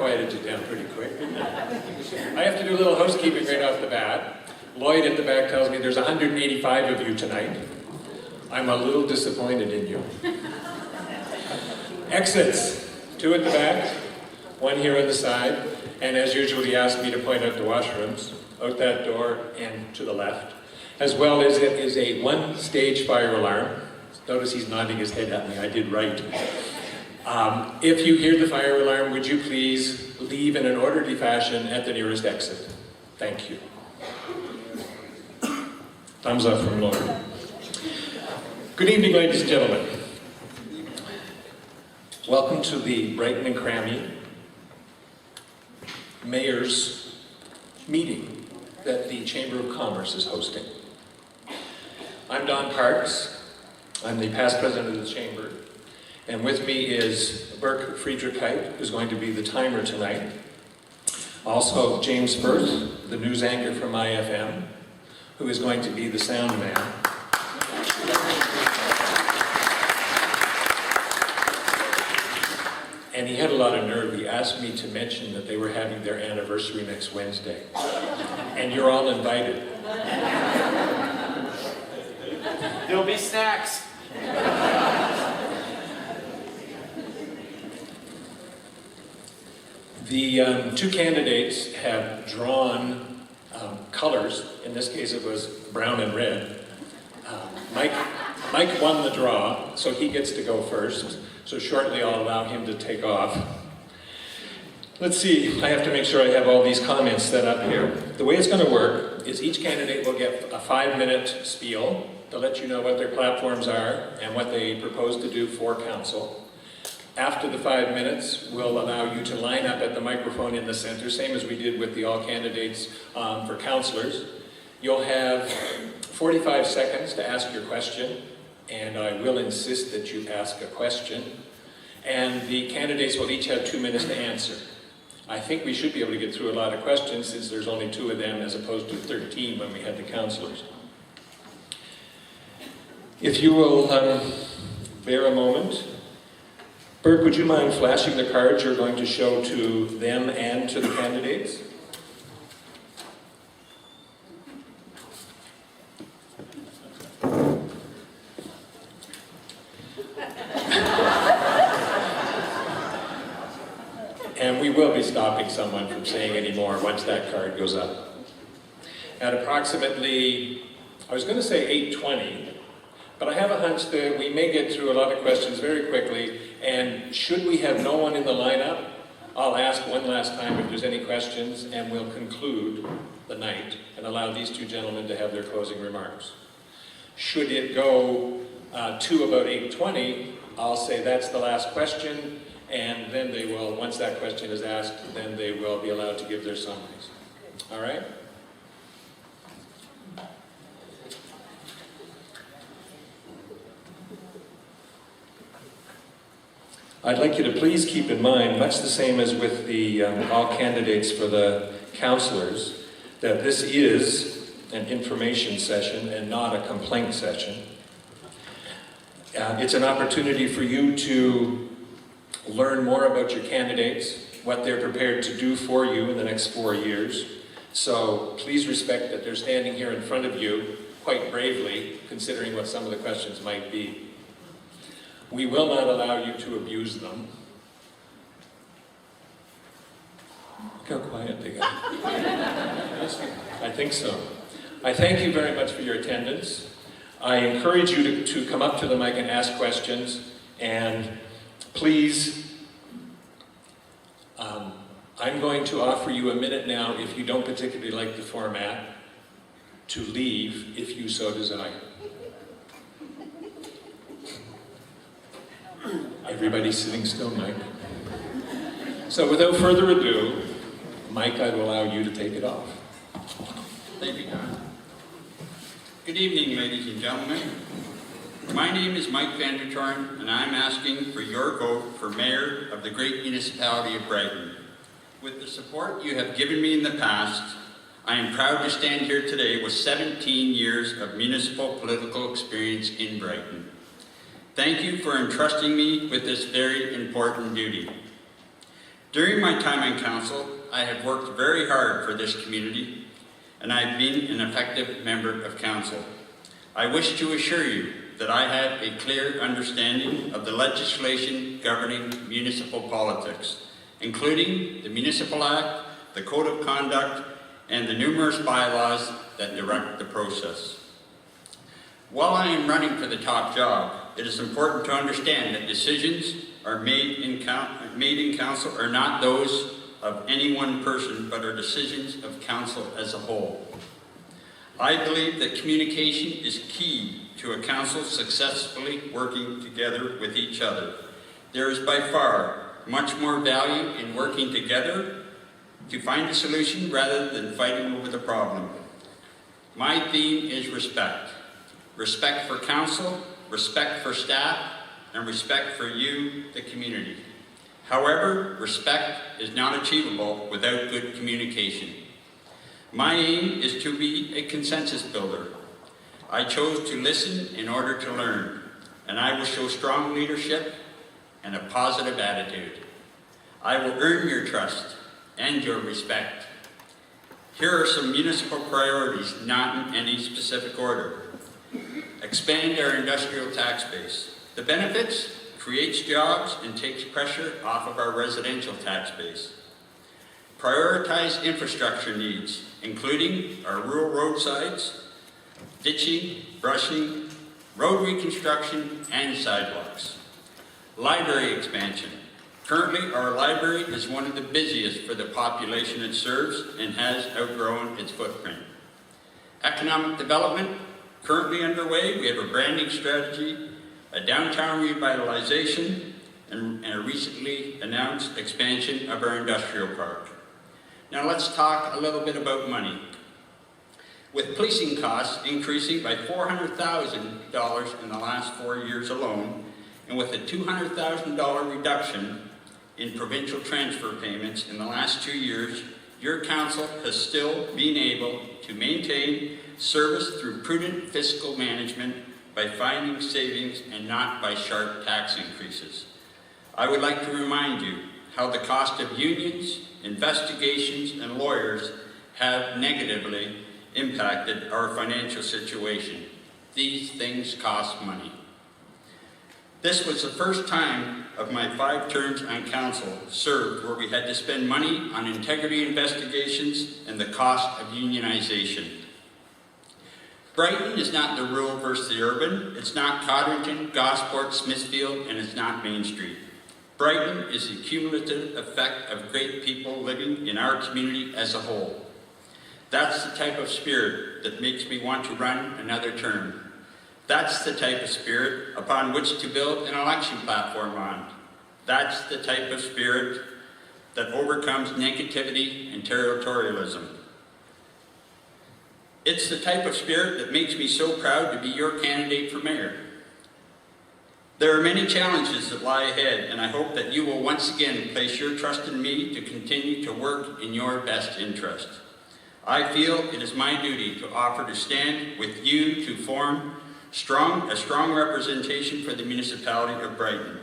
quieted you down pretty quick, didn't it? I have to do a little housekeeping right off the bat. Lloyd at the back tells me there's 185 of you tonight. I'm a little disappointed in you. Exits, 2 at the back, 1 here on the side, and as usual he asked me to point out the washrooms, out that door and to the left, as well as it is a 1-stage fire alarm. Notice he's nodding his head at me, I did right. If you hear the fire alarm, would you please leave in an orderly fashion at the nearest exit? Thank you. Thumbs up from Lord. Good evening, ladies and gentlemen. Welcome to the Brighton-Cramahe Mayor's meeting that the Chamber of Commerce is hosting. I'm Don Parks. I'm the past president of the Chamber. And with me is Burke Friedrichheit, who's going to be the timer tonight. Also, James Firth, the news anchor from IFM, who is going to be the sound man. And he had a lot of nerve. He asked me to mention that they were having their anniversary next Wednesday. And you're all invited. There'll be snacks. The 2 candidates have drawn colors. In this case it was brown and red. Mike won the draw, so he gets to go first. So shortly I'll allow him to take off. Let's see, I have to make sure I have all these comments set up here. The way it's going to work is each candidate will get a 5-minute spiel to let you know what their platforms are and what they propose to do for council. After the 5 minutes, we'll allow you to line up at the microphone in the center, same as we did with the all candidates for councillors. You'll have 45 seconds to ask your question, and I will insist that you ask a question. And the candidates will each have 2 minutes to answer. I think we should be able to get through a lot of questions since there's only 2 of them as opposed to 13 when we had the councillors. If you will bear a moment. Burke, would you mind flashing the cards you're going to show to them and to the candidates? And we will be stopping someone from saying any more once that card goes up. At approximately, I was going to say 8:20, but I have a hunch that we may get through a lot of questions very quickly, and should we have no one in the lineup, I'll ask one last time if there's any questions, and we'll conclude the night and allow these 2 gentlemen to have their closing remarks. Should it go to about 8:20, I'll say that's the last question, and then they will, once that question is asked, then they will be allowed to give their summaries. All right? I'd like you to please keep in mind, much the same as with the all candidates for the councillors, that this is an information session and not a complaint session. It's an opportunity for you to learn more about your candidates, what they're prepared to do for you in the next 4 years. So please respect that they're standing here in front of you quite bravely, considering what some of the questions might be. We will not allow you to abuse them. Look how quiet they got. I think so. I thank you very much for your attendance. I encourage you to come up to the mic and ask questions, and please, I'm going to offer you a minute now, if you don't particularly like the format, to leave if you so desire. Everybody's sitting still, Mike. So without further ado, Mike, I will allow you to take it off. Thank you, Don. Good evening, ladies and gentlemen. My name is Mike Vandertorn, and I'm asking for your vote for Mayor of the great municipality of Brighton. With the support you have given me in the past, I am proud to stand here today with 17 years of municipal political experience in Brighton. Thank you for entrusting me with this very important duty. During my time on council, I have worked very hard for this community, and I've been an effective member of council. I wish to assure you that I have a clear understanding of the legislation governing municipal politics, including the Municipal Act, the Code of Conduct, and the numerous bylaws that direct the process. While I am running for the top job, it is important to understand that decisions are made in council are not those of any one person, but are decisions of council as a whole. I believe that communication is key to a council successfully working together with each other. There is by far much more value in working together to find a solution rather than fighting over the problem. My theme is respect. Respect for council, respect for staff, and respect for you, the community. However, respect is not achievable without good communication. My aim is to be a consensus builder. I chose to listen in order to learn, and I will show strong leadership and a positive attitude. I will earn your trust and your respect. Here are some municipal priorities, not in any specific order. Expand our industrial tax base. The benefits creates jobs and takes pressure off of our residential tax base. Prioritize infrastructure needs, including our rural roadsides, ditching, brushing, road reconstruction, and sidewalks. Library expansion. Currently, our library is one of the busiest for the population it serves and has outgrown its footprint. Economic development. Currently underway, we have a branding strategy, a downtown revitalization, and a recently announced expansion of our industrial park. Now let's talk a little bit about money. With policing costs increasing by $400,000 in the last 4 years alone, and with a $200,000 reduction in provincial transfer payments in the last 2 years, your council has still been able to maintain service through prudent fiscal management by finding savings and not by sharp tax increases. I would like to remind you how the cost of unions, investigations, and lawyers have negatively impacted our financial situation. These things cost money. This was the first time of my 5 terms on council served where we had to spend money on integrity investigations and the cost of unionization. Brighton is not the rural versus the urban. It's not Codrington, Gosport, Smithfield, and it's not Main Street. Brighton is the cumulative effect of great people living in our community as a whole. That's the type of spirit that makes me want to run another term. That's the type of spirit upon which to build an election platform on. That's the type of spirit that overcomes negativity and territorialism. It's the type of spirit that makes me so proud to be your candidate for mayor. There are many challenges that lie ahead, and I hope that you will once again place your trust in me to continue to work in your best interest. I feel it is my duty to offer to stand with you to form a strong representation for the municipality of Brighton.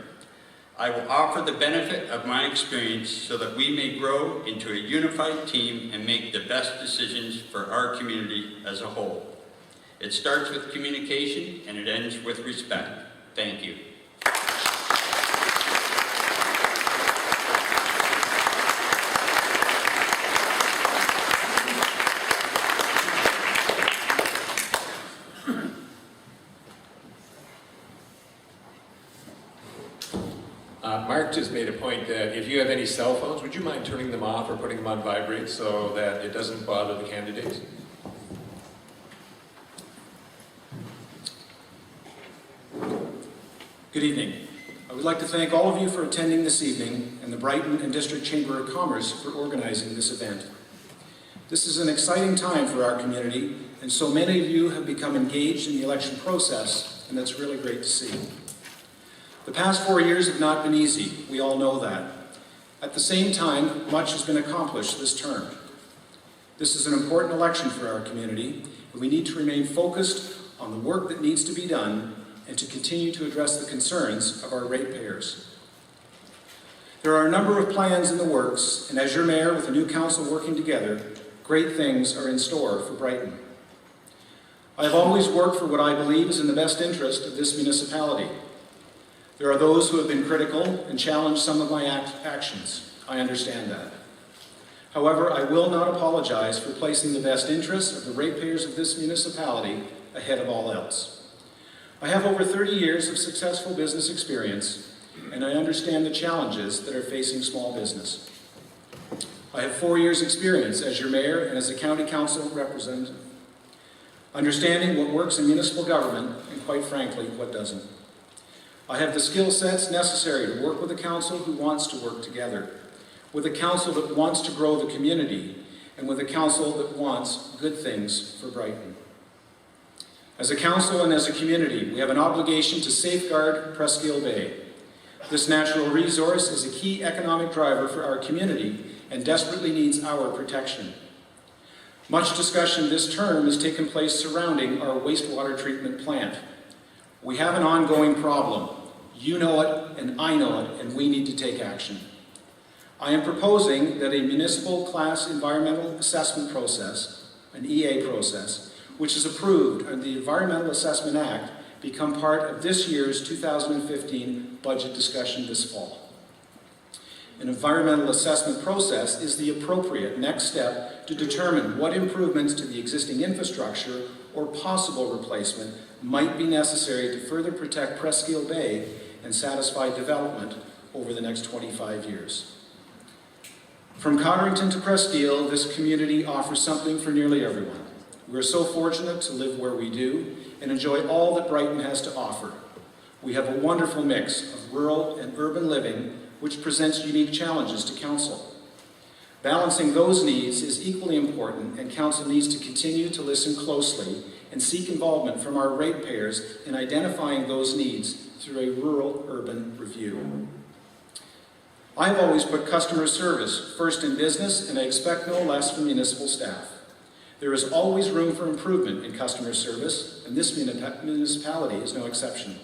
I will offer the benefit of my experience so that we may grow into a unified team and make the best decisions for our community as a whole. It starts with communication and it ends with respect. Thank you. Mark just made a point that if you have any cell phones, would you mind turning them off or putting them on vibrate so that it doesn't bother the candidates? Good evening. I would like to thank all of you for attending this evening and the Brighton and District Chamber of Commerce for organizing this event. This is an exciting time for our community, and so many of you have become engaged in the election process, and that's really great to see. The past 4 years have not been easy, we all know that. At the same time, much has been accomplished this term. This is an important election for our community, and we need to remain focused on the work that needs to be done and to continue to address the concerns of our ratepayers. There are a number of plans in the works, and as your mayor with the new council working together, great things are in store for Brighton. I have always worked for what I believe is in the best interest of this municipality. There are those who have been critical and challenged some of my actions. I understand that. However, I will not apologize for placing the best interests of the ratepayers of this municipality ahead of all else. I have over 30 years of successful business experience, and I understand the challenges that are facing small business. I have 4 years' experience as your mayor and as a county council representative, understanding what works in municipal government and, quite frankly, what doesn't. I have the skill sets necessary to work with a council who wants to work together, with a council that wants to grow the community, and with a council that wants good things for Brighton. As a council and as a community, we have an obligation to safeguard Presqu'île Bay. This natural resource is a key economic driver for our community and desperately needs our protection. Much discussion this term has taken place surrounding our wastewater treatment plant. We have an ongoing problem. You know it, and I know it, and we need to take action. I am proposing that a municipal class environmental assessment process, an EA process, which is approved under the Environmental Assessment Act, become part of this year's 2015 budget discussion this fall. An environmental assessment process is the appropriate next step to determine what improvements to the existing infrastructure or possible replacement might be necessary to further protect Presqu'île Bay and satisfy development over the next 25 years. From Codrington to Presqu'île, this community offers something for nearly everyone. We are so fortunate to live where we do and enjoy all that Brighton has to offer. We have a wonderful mix of rural and urban living, which presents unique challenges to council. Balancing those needs is equally important, and council needs to continue to listen closely and seek involvement from our ratepayers in identifying those needs through a rural-urban review. I have always put customer service first in business, and I expect no less from municipal staff. There is always room for improvement in customer service, and this municipality is no exception.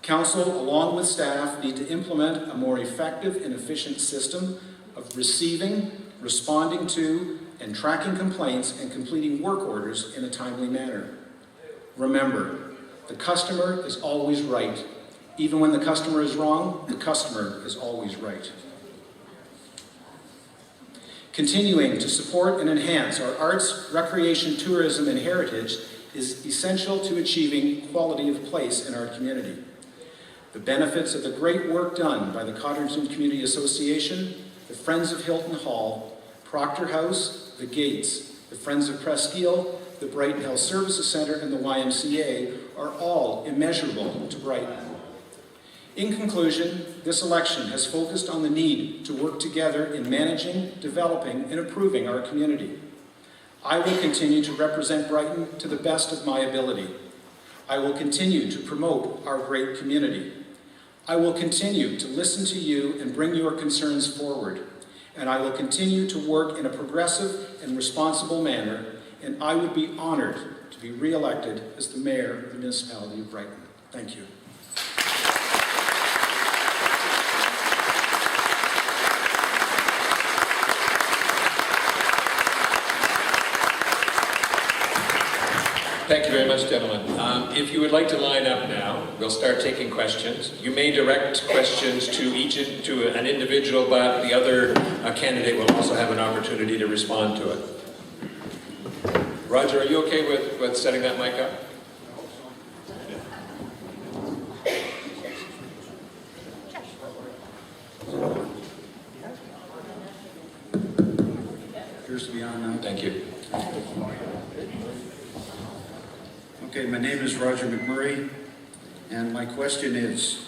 Council, along with staff, need to implement a more effective and efficient system of receiving, responding to, and tracking complaints and completing work orders in a timely manner. Remember, the customer is always right. Even when the customer is wrong, the customer is always right. Continuing to support and enhance our arts, recreation, tourism, and heritage is essential to achieving quality of place in our community. The benefits of the great work done by the Codrington Community Association, the Friends of Hilton Hall, Proctor House, the Gates, the Friends of Presqu'île, the Brighton Health Services Centre, and the YMCA are all immeasurable to Brighton. In conclusion, this election has focused on the need to work together in managing, developing, and improving our community. I will continue to represent Brighton to the best of my ability. I will continue to promote our great community. I will continue to listen to you and bring your concerns forward. And I will continue to work in a progressive and responsible manner, and I would be honored to be re-elected as the mayor of the municipality of Brighton. Thank you. Thank you very much, gentlemen. If you would like to line up now, we'll start taking questions. You may direct questions to an individual, but the other candidate will also have an opportunity to respond to it. Roger, are you okay with setting that mic up? Appears to be on now. Thank you. Okay, my name is Roger McMurray, and my question is,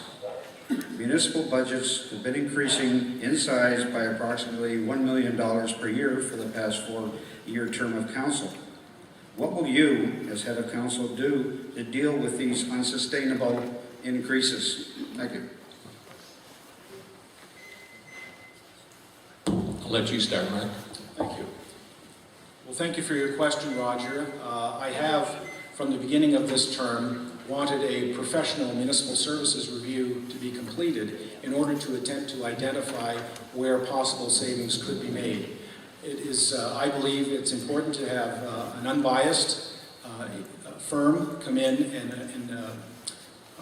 municipal budgets have been increasing in size by approximately $1 million per year for the past 4-year term of council. What will you, as head of council, do to deal with these unsustainable increases? Thank you. I'll let you start, Mark. Thank you. Well, thank you for your question, Roger. I have, from the beginning of this term, wanted a professional municipal services review to be completed in order to attempt to identify where possible savings could be made. It is, I believe it's important to have an unbiased firm come in and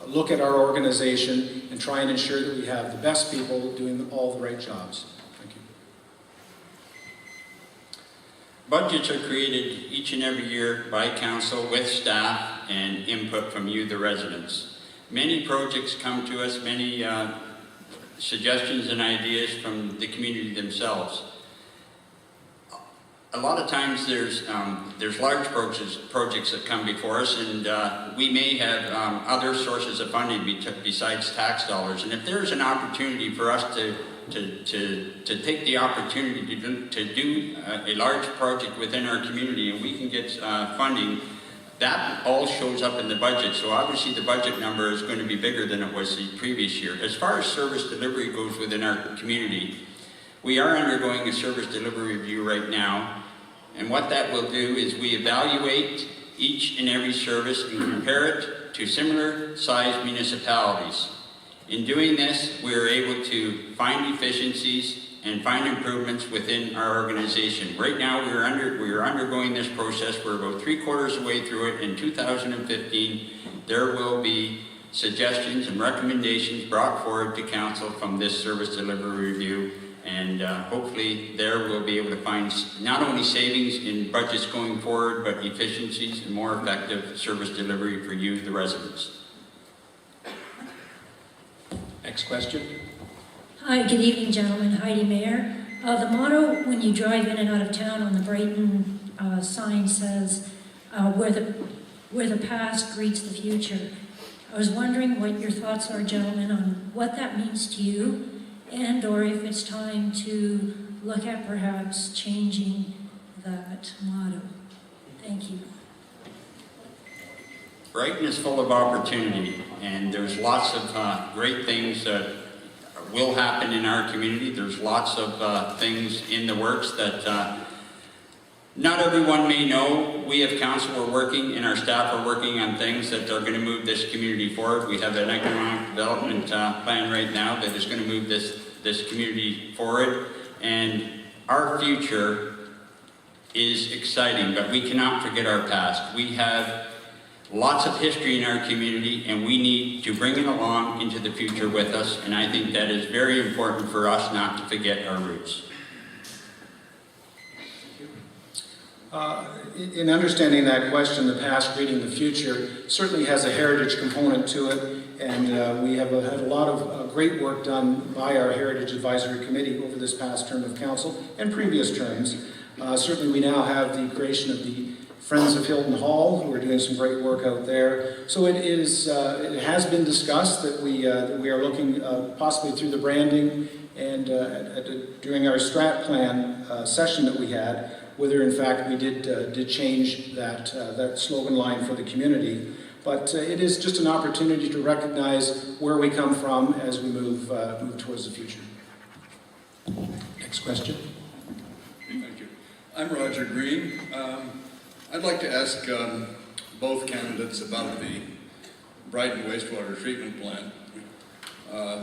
look at our organization and try and ensure that we have the best people doing all the right jobs. Thank you. Budgets are created each and every year by council with staff and input from you, the residents. Many projects come to us, many suggestions and ideas from the community themselves. A lot of times there's large projects that come before us, and we may have other sources of funding besides tax dollars. And if there's an opportunity for us to take the opportunity to do a large project within our community, and we can get funding, that all shows up in the budget. So obviously the budget number is going to be bigger than it was the previous year. As far as service delivery goes within our community, we are undergoing a service delivery review right now, and what that will do is we evaluate each and every service and compare it to similar sized municipalities. In doing this, we are able to find efficiencies and find improvements within our organization. Right now, we are undergoing this process. We're about 3/4 of the way through it. In 2015, there will be suggestions and recommendations brought forward to council from this service delivery review, and hopefully there we'll be able to find not only savings in budgets going forward, but efficiencies and more effective service delivery for you, the residents. Next question. Hi, good evening, gentlemen. Heidi Mayer. The motto when you drive in and out of town on the Brighton sign says, where the past greets the future. I was wondering what your thoughts are, gentlemen, on what that means to you, and or if it's time to look at perhaps changing that motto. Thank you. Brighton is full of opportunity, and there's lots of great things that will happen in our community. There's lots of things in the works that not everyone may know. We as council are working, and our staff are working on things that are going to move this community forward. We have an economic development plan right now that is going to move this community forward, and our future is exciting, but we cannot forget our past. We have lots of history in our community, and we need to bring it along into the future with us, and I think that is very important for us not to forget our roots. In understanding that question, the past greeting the future certainly has a heritage component to it, and we have had a lot of great work done by our Heritage Advisory Committee over this past term of council and previous terms. Certainly we now have the creation of the Friends of Hilton Hall, who are doing some great work out there. So it has been discussed that we are looking possibly through the branding and during our strat plan session that we had, whether in fact we did change that slogan line for the community. But it is just an opportunity to recognize where we come from as we move towards the future. Next question. Thank you. I'm Roger Green. I'd like to ask both candidates about the Brighton wastewater treatment plant,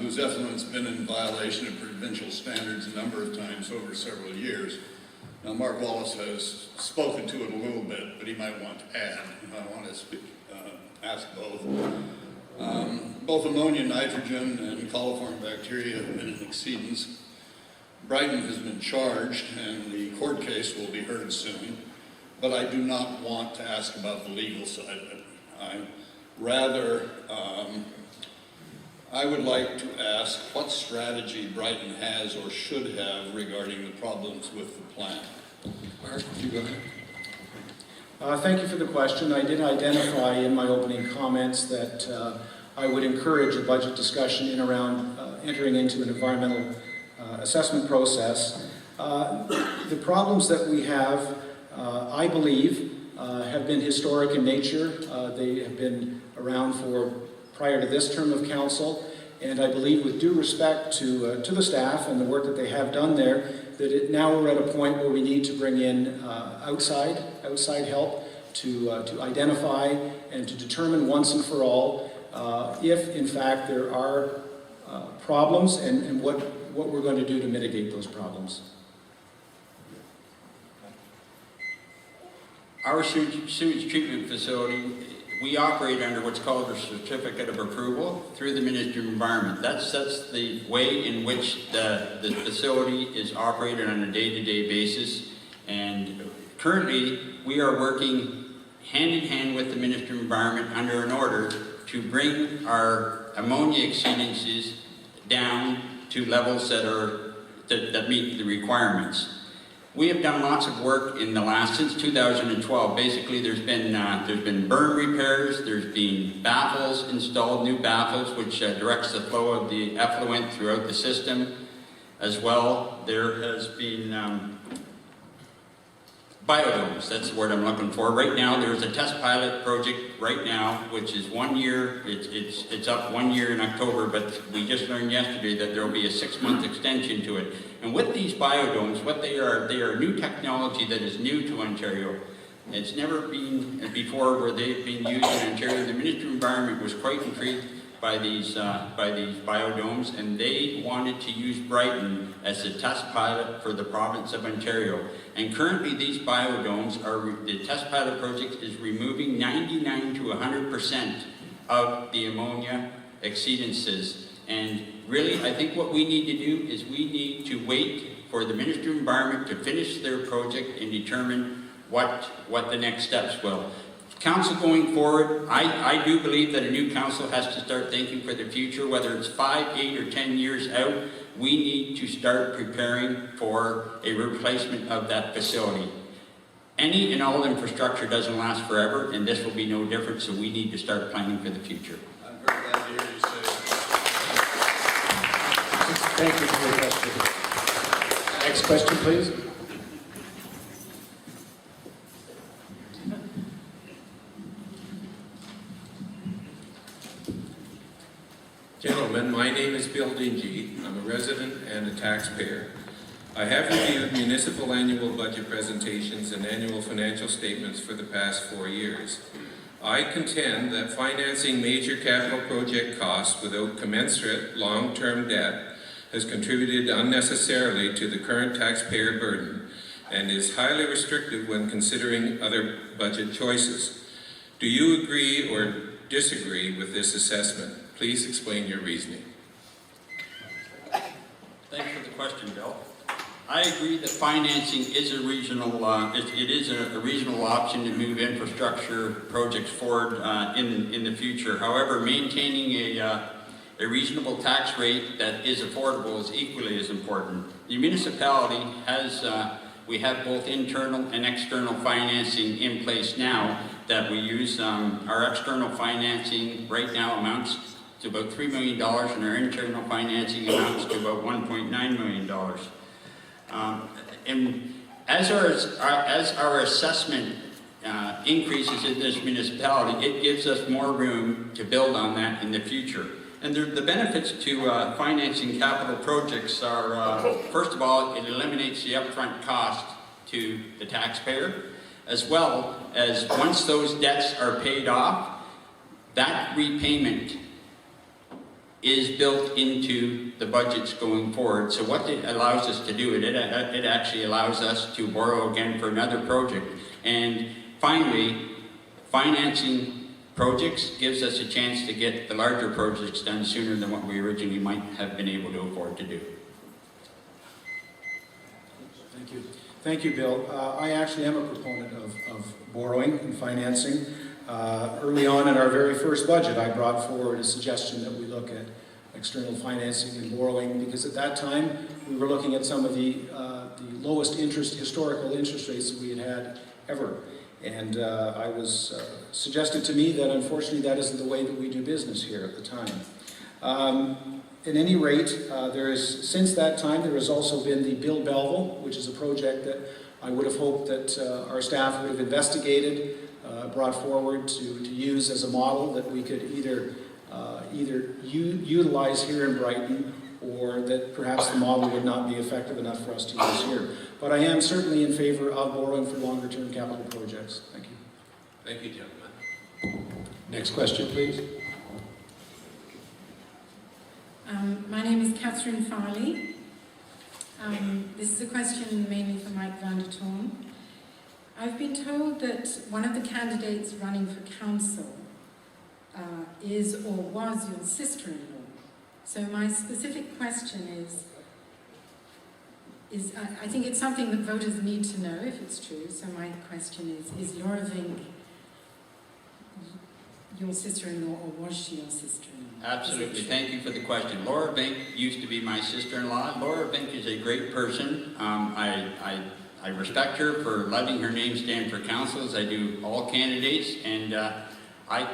whose effluent's been in violation of provincial standards a number of times over several years. Now, Mark Wallace has spoken to it a little bit, but he might want to add. I want to ask both. Both ammonia, nitrogen, and coliform bacteria have been in exceedance. Brighton has been charged, and the court case will be heard soon. But I do not want to ask about the legal side of it. I would like to ask what strategy Brighton has or should have regarding the problems with the plant. Mark, would you go ahead? Thank you for the question. I did identify in my opening comments that I would encourage a budget discussion in around entering into an environmental assessment process. The problems that we have, I believe, have been historic in nature. They have been around for prior to this term of council, and I believe, with due respect to the staff and the work that they have done there, that now we're at a point where we need to bring in outside help to identify and to determine once and for all if, in fact, there are problems and what we're going to do to mitigate those problems. Our sewage treatment facility, we operate under what's called a certificate of approval through the Ministry of Environment. That sets the way in which the facility is operated on a day-to-day basis. And currently, we are working hand in hand with the Ministry of Environment under an order to bring our ammonia exceedances down to levels that meet the requirements. We have done lots of work in the since 2012. Basically, there's been berm repairs, there's been baffles installed, new baffles, which directs the flow of the effluent throughout the system. As well, there has been biodomes, that's the word I'm looking for. Right now, there's a test pilot project right now, which is 1 year. It's up 1 year in October, but we just learned yesterday that there will be a 6-month extension to it. And with these biodomes, what they are new technology that is new to Ontario. It's never been before where they've been used in Ontario. The Ministry of Environment was quite intrigued by these biodomes, and they wanted to use Brighton as a test pilot for the province of Ontario. And currently these biodomes the test pilot project is removing 99 to 100% of the ammonia exceedances. And really, I think what we need to do is we need to wait for the Ministry of Environment to finish their project and determine what the next steps will. Council going forward, I do believe that a new council has to start thinking for the future, whether it's 5, 8, or 10 years out. We need to start preparing for a replacement of that facility. Any and all infrastructure doesn't last forever, and this will be no different, so we need to start planning for the future. I'm very glad to hear you say Thank you for your question. Next question, please. Gentlemen, my name is Bill Dingy. I'm a resident and a taxpayer. I have reviewed municipal annual budget presentations and annual financial statements for the past 4 years. I contend that financing major capital project costs without commensurate long-term debt has contributed unnecessarily to the current taxpayer burden and is highly restrictive when considering other budget choices. Do you agree or disagree with this assessment? Please explain your reasoning. Thanks for the question, Bill. I agree that financing is a regional, it is a reasonable option to move infrastructure projects forward in the future. However, maintaining a reasonable tax rate that is affordable is equally as important. The municipality has, we have both internal and external financing in place now that we use. Our external financing right now amounts to about $3 million, and our internal financing amounts to about $1.9 million. And as our assessment increases in this municipality, it gives us more room to build on that in the future. And the benefits to financing capital projects are, first of all, it eliminates the upfront cost to the taxpayer, as well as once those debts are paid off, that repayment is built into the budgets going forward. So what it allows us to do, it actually allows us to borrow again for another project. And finally, financing projects gives us a chance to get the larger projects done sooner than what we originally might have been able to afford to do. Thank you. Thank you, Bill. I actually am a proponent of borrowing and financing. Early on in our very first budget, I brought forward a suggestion that we look at external financing and borrowing, because at that time we were looking at some of the lowest historical interest rates that we had had ever. And I was suggested to me that unfortunately that isn't the way that we do business here at the time. At any rate, since that time there has also been the Build Belleville, which is a project that I would have hoped that our staff would have investigated, brought forward to use as a model that we could either utilize here in Brighton, or that perhaps the model would not be effective enough for us to use here. But I am certainly in favor of borrowing for longer term capital projects. Thank you. Thank you, gentlemen. Next question, please. My name is Catherine Farley. This is a question mainly for Mike van der Toorn. I've been told that one of the candidates running for council is or was your sister-in-law. So my specific question is I think it's something that voters need to know if it's true. So my question is Laura Vink your sister-in-law, or was she your sister-in-law? Absolutely. Thank you for the question. Laura Vink used to be my sister-in-law. Laura Vink is a great person. I respect her for letting her name stand for council, as I do all candidates. And I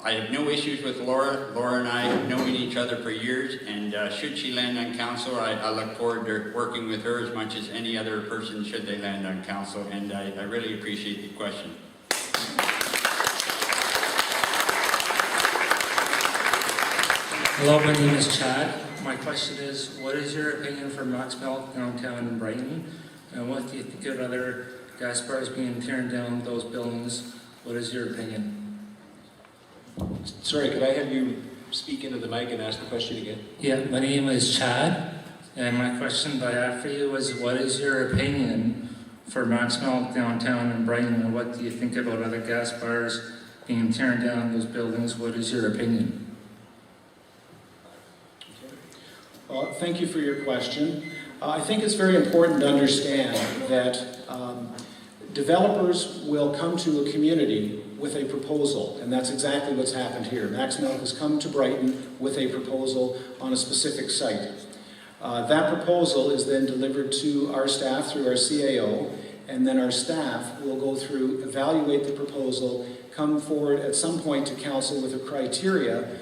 have no issues with Laura. Laura and I have known each other for years. And should she land on council, I look forward to working with her as much as any other person should they land on council. And I really appreciate the question. Hello, my name is Chad. My question is, what is your opinion for Max Milk downtown in Brighton? And what do you think of other gas bars being tearing down those buildings? What is your opinion? Sorry, could I have you speak into the mic and ask the question again? Yeah, my name is Chad. And my question that I have for you is, what is your opinion for Max Milk downtown in Brighton? And what do you think about other gas bars being tearing down those buildings? What is your opinion? Thank you for your question. I think it's very important to understand that developers will come to a community with a proposal, and that's exactly what's happened here. Max Milk has come to Brighton with a proposal on a specific site. That proposal is then delivered to our staff through our CAO, and then our staff will go through, evaluate the proposal, come forward at some point to council with a criteria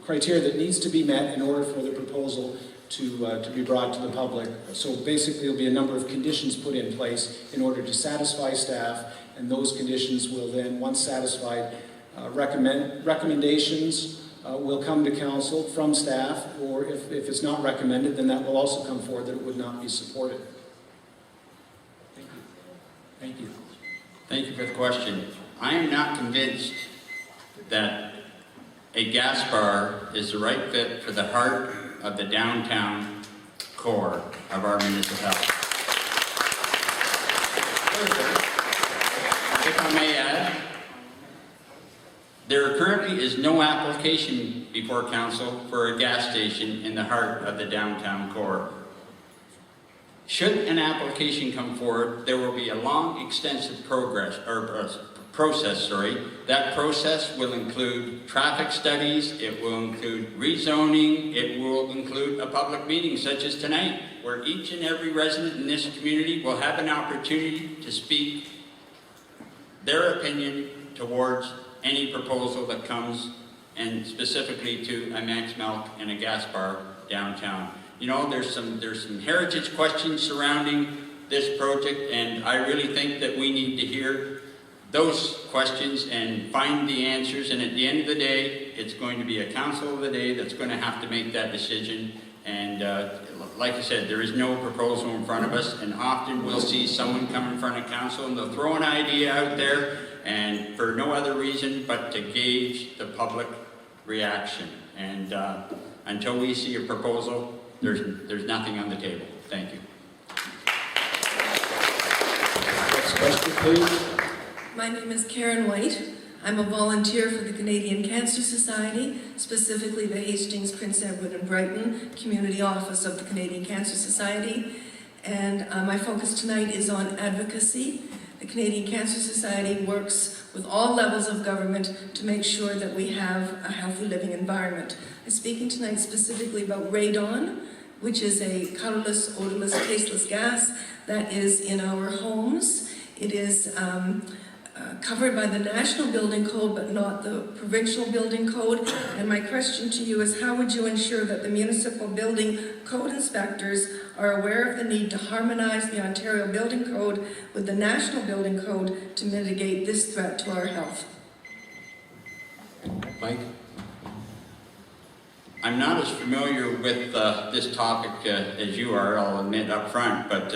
criteria that needs to be met in order for the proposal to be brought to the public. So basically there'll be a number of conditions put in place in order to satisfy staff, and those conditions will then, once satisfied, recommendations will come to council from staff, or if it's not recommended, then that will also come forward that it would not be supported. Thank you. Thank you. Thank you for the question. I am not convinced that a gas bar is the right fit for the heart of the downtown core of our municipality. Further, if I may add, there currently is no application before council for a gas station in the heart of the downtown core. Should an application come forward, there will be a long, extensive process. That process will include traffic studies, it will include rezoning, it will include a public meeting such as tonight, where each and every resident in this community will have an opportunity to speak their opinion towards any proposal that comes, and specifically to a Max Milk and a gas bar downtown. You know, there's some heritage questions surrounding this project, and I really think that we need to hear those questions and find the answers. And at the end of the day, it's going to be a council of the day that's going to have to make that decision. And like I said, there is no proposal in front of us, and often we'll see someone come in front of council and they'll throw an idea out there, and for no other reason but to gauge the public reaction. And until we see a proposal, there's nothing on the table. Thank you. Next question, please. My name is Karen White. I'm a volunteer for the Canadian Cancer Society, specifically the Hastings, Prince Edward and Brighton Community Office of the Canadian Cancer Society. And my focus tonight is on advocacy. The Canadian Cancer Society works with all levels of government to make sure that we have a healthy living environment. I'm speaking tonight specifically about radon, which is a colorless, odorless, tasteless gas that is in our homes. It is covered by the National Building Code, but not the Provincial Building Code. And my question to you is, how would you ensure that the municipal building code inspectors are aware of the need to harmonize the Ontario Building Code with the National Building Code to mitigate this threat to our health? Mike? I'm not as familiar with this topic as you are, I'll admit up front, but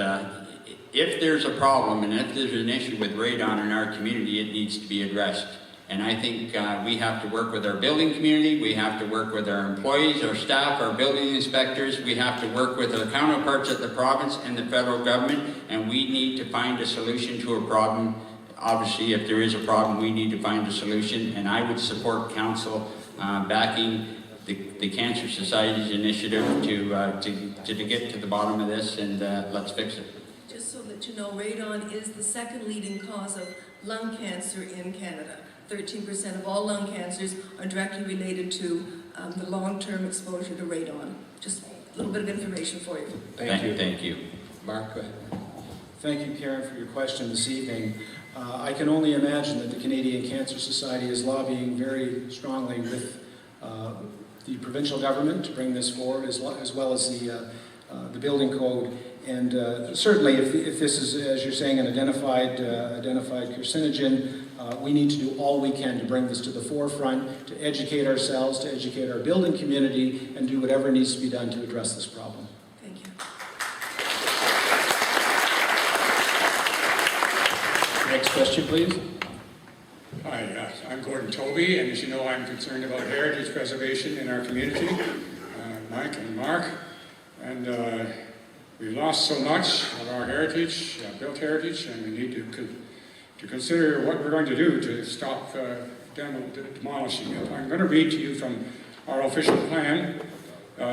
if there's a problem and if there's an issue with radon in our community, it needs to be addressed. And I think we have to work with our building community, we have to work with our employees, our staff, our building inspectors, we have to work with our counterparts at the province and the federal government, and we need to find a solution to a problem. Obviously, if there is a problem, we need to find a solution, and I would support council backing the Cancer Society's initiative to get to the bottom of this, and let's fix it. Just so that you know, radon is the second leading cause of lung cancer in Canada. 13% of all lung cancers are directly related to the long-term exposure to radon. Just a little bit of information for you. Thank you. Mark, go ahead. Thank you, Karen, for your question this evening. I can only imagine that the Canadian Cancer Society is lobbying very strongly with the provincial government to bring this forward, as well as the building code. And certainly, if this is, as you're saying, an identified carcinogen, we need to do all we can to bring this to the forefront, to educate ourselves, to educate our building community, and do whatever needs to be done to address this problem. Thank you. Next question, please. Hi, I'm Gordon Toby, and as you know, I'm concerned about heritage preservation in our community, Mike and Mark, and we lost so much of our heritage, built heritage, and we need to consider what we're going to do to stop demolishing it. I'm going to read to you from our official plan,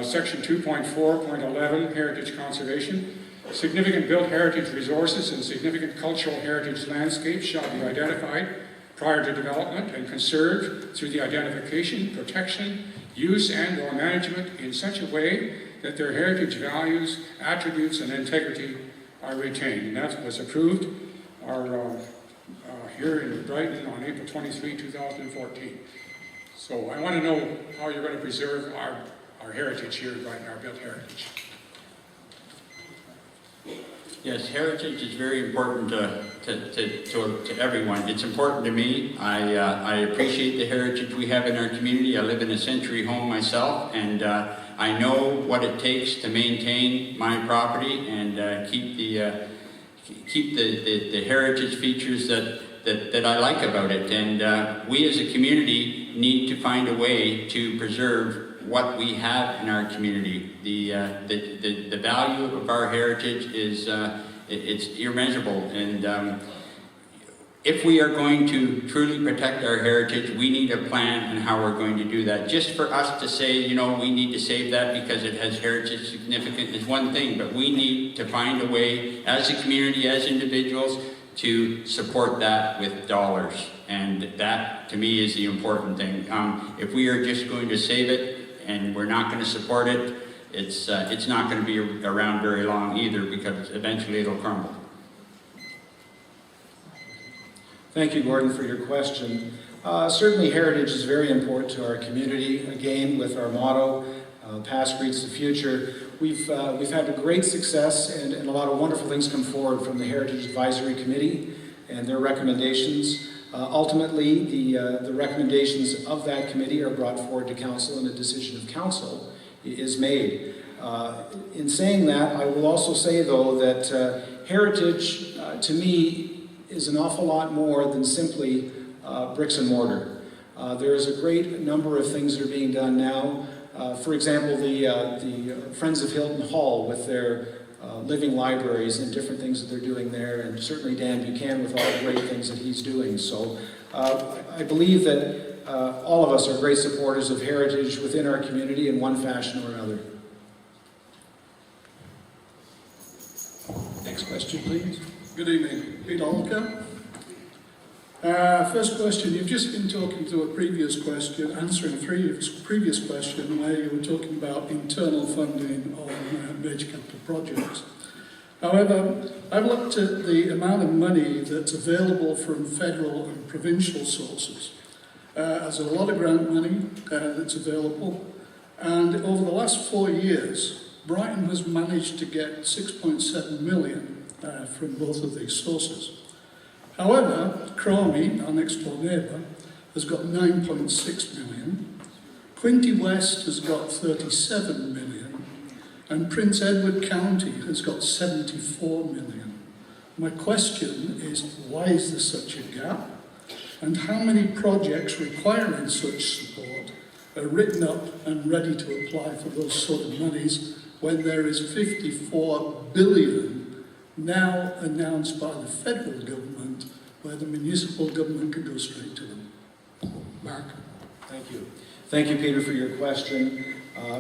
section 2.4.11, Heritage Conservation. Significant built heritage resources and significant cultural heritage landscapes shall be identified prior to development and conserved through the identification, protection, use and/or management in such a way that their heritage values, attributes, and integrity are retained. And that was approved here in Brighton on April 23, 2014. So I want to know how you're going to preserve our heritage here in Brighton, our built heritage. Yes, heritage is very important to everyone. It's important to me. I appreciate the heritage we have in our community. I live in a century home myself, and I know what it takes to maintain my property and keep the heritage features that I like about it. And we as a community need to find a way to preserve what we have in our community. The value of our heritage is it's immeasurable, and if we are going to truly protect our heritage, we need a plan on how we're going to do that. Just for us to say, you know, we need to save that because it has heritage significance is one thing, but we need to find a way as a community, as individuals, to support that with dollars. And that, to me, is the important thing. If we are just going to save it and we're not going to support it, it's not going to be around very long either, because eventually it'll crumble. Thank you, Gordon, for your question. Certainly heritage is very important to our community. Again, with our motto, past greets the future, we've had a great success and a lot of wonderful things come forward from the Heritage Advisory Committee and their recommendations. Ultimately, the recommendations of that committee are brought forward to council, and a decision of council is made. In saying that, I will also say, though, that heritage, to me, is an awful lot more than simply bricks and mortar. There is a great number of things that are being done now. For example, the Friends of Hilton Hall with their living libraries and different things that they're doing there, and certainly Dan Buchanan with all the great things that he's doing. So I believe that all of us are great supporters of heritage within our community in one fashion or another. Next question, please. Good evening, Peter Holker. First question, you've just been talking to a previous question, answering a previous question where you were talking about internal funding on major capital projects. However, I've looked at the amount of money that's available from federal and provincial sources. There's a lot of grant money that's available, and over the last 4 years, Brighton has managed to get 6.7 million from both of these sources. However, Cramahe, our next door neighbour, has got 9.6 million, Quinte West has got 37 million, and Prince Edward County has got 74 million. My question is, why is there such a gap? And how many projects requiring such support are written up and ready to apply for those sort of monies when there is 54 billion now announced by the federal government where the municipal government can go straight to them? Mark. Thank you. Thank you, Peter, for your question.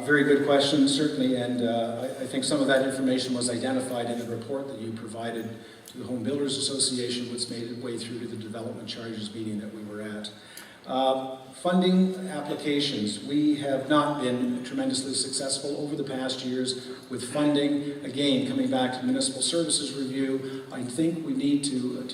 Very good question, certainly, and I think some of that information was identified in the report that you provided to the Home Builders Association, which made its way through to the development charges meeting that we were at. Funding applications. We have not been tremendously successful over the past years with funding. Again, coming back to municipal services review, I think we need to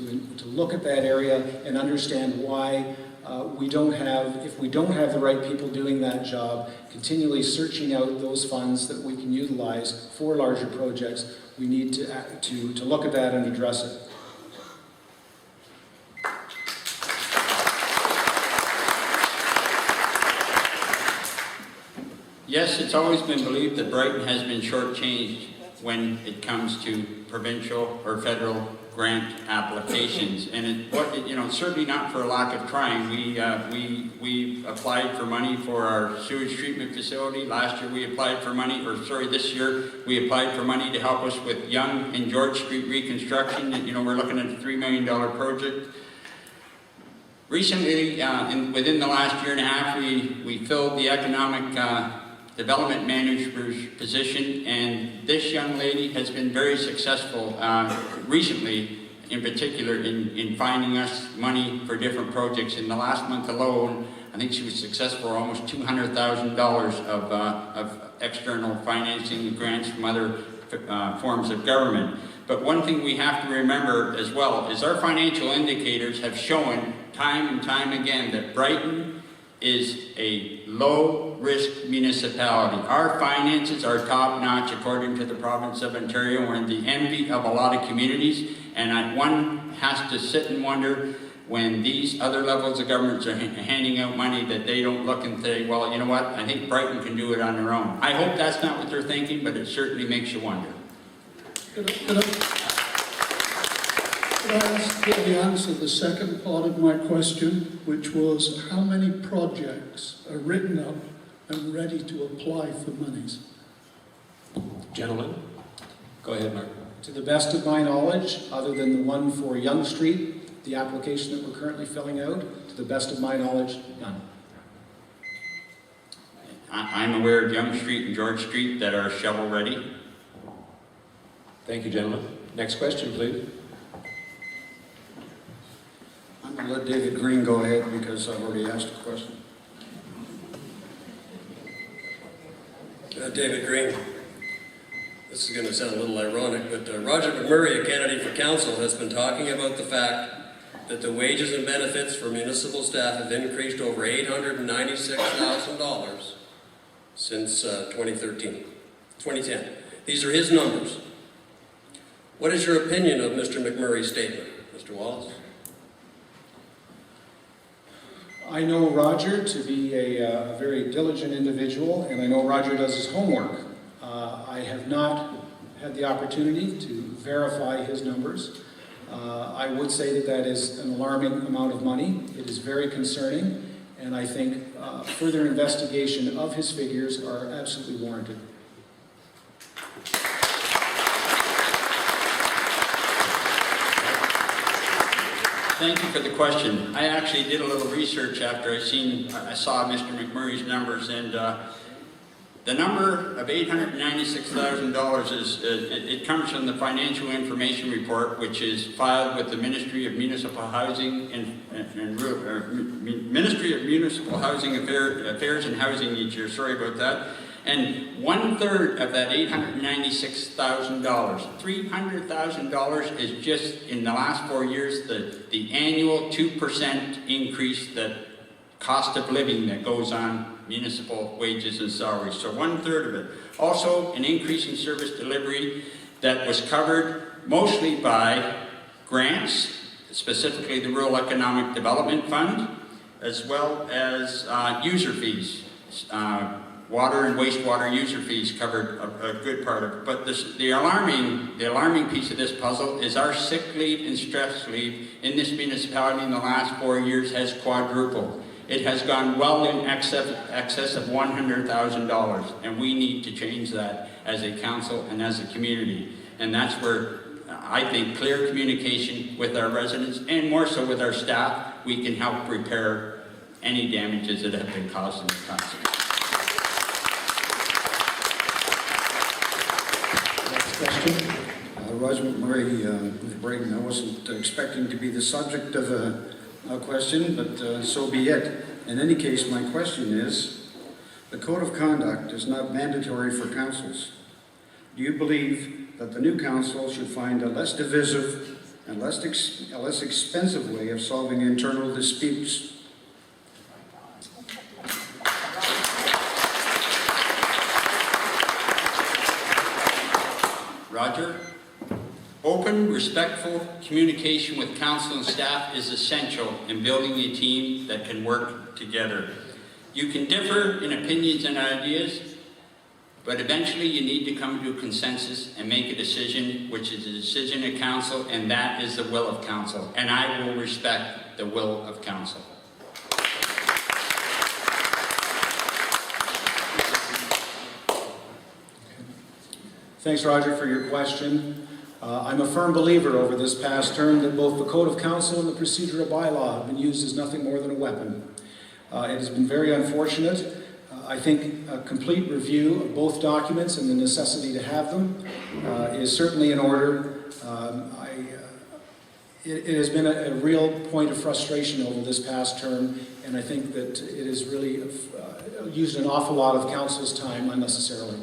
look at that area and understand why if we don't have the right people doing that job, continually searching out those funds that we can utilize for larger projects, we need to look at that and address it. Yes, it's always been believed that Brighton has been shortchanged when it comes to provincial or federal grant applications, and certainly not for a lack of trying. We applied for money for our sewage treatment facility. Last year we applied for money, this year we applied for money to help us with Yonge and George Street reconstruction. And, we're looking at a $3 million project. Recently, within the last year and a half, we filled the economic development manager's position, and this young lady has been very successful recently, in particular, in finding us money for different projects. In the last month alone, I think she was successful for almost $200,000 of external financing grants from other forms of government. But one thing we have to remember as well is our financial indicators have shown time and time again that Brighton is a low-risk municipality. Our finances are top-notch according to the province of Ontario. We're the envy of a lot of communities, and one has to sit and wonder when these other levels of governments are handing out money that they don't look and say, well, you know what, I think Brighton can do it on their own. I hope that's not what they're thinking, but it certainly makes you wonder. Could I ask you to answer the second part of my question, which was how many projects are written up and ready to apply for monies? Gentlemen, go ahead, Mark. To the best of my knowledge, other than the one for Yonge Street, the application that we're currently filling out, to the best of my knowledge, none. I'm aware of Yonge Street and George Street that are shovel ready. Thank you, gentlemen. Next question, please. I'm going to let David Green go ahead because I've already asked a question. David Green. This is going to sound a little ironic, but Roger McMurray, a candidate for council, has been talking about the fact that the wages and benefits for municipal staff have increased over $896,000 since 2010. These are his numbers. What is your opinion of Mr. McMurray's statement, Mr. Wallace? I know Roger to be a very diligent individual, and I know Roger does his homework. I have not had the opportunity to verify his numbers. I would say that that is an alarming amount of money. It is very concerning, and I think further investigation of his figures are absolutely warranted. Thank you for the question. I actually did a little research after I saw Mr. McMurray's numbers, and the number of $896,000 it comes from the Financial Information Report, which is filed with the Ministry of Municipal Housing Ministry of Municipal Housing Affairs and Housing each year. Sorry about that. And 1/3 of that $896,000, $300,000 is just in the last 4 years the annual 2% increase, the cost of living that goes on municipal wages and salaries. So 1/3 of it. Also, an increase in service delivery that was covered mostly by grants, specifically the Rural Economic Development Fund, as well as user fees. water and wastewater user fees covered a good part of it. But the alarming piece of this puzzle is our sick leave and stress leave in this municipality in the last 4 years has quadrupled. It has gone well in excess of $100,000, and we need to change that as a council and as a community. And that's where I think clear communication with our residents, and more so with our staff, we can help repair any damages that have been caused in the council. Next question. Roger McMurray with Brighton. I wasn't expecting to be the subject of a question, but so be it. In any case, my question is, the Code of Conduct is not mandatory for councils. Do you believe that the new council should find a less divisive and less expensive way of solving internal disputes? Roger? Open, respectful communication with council and staff is essential in building a team that can work together. You can differ in opinions and ideas, but eventually you need to come to a consensus and make a decision, which is a decision of council, and that is the will of council. And I will respect the will of council. Thanks, Roger, for your question. I'm a firm believer over this past term that both the Code of Council and the procedural bylaw have been used as nothing more than a weapon. It has been very unfortunate. I think a complete review of both documents and the necessity to have them is certainly in order. It has been a real point of frustration over this past term, and I think that it has really used an awful lot of council's time unnecessarily.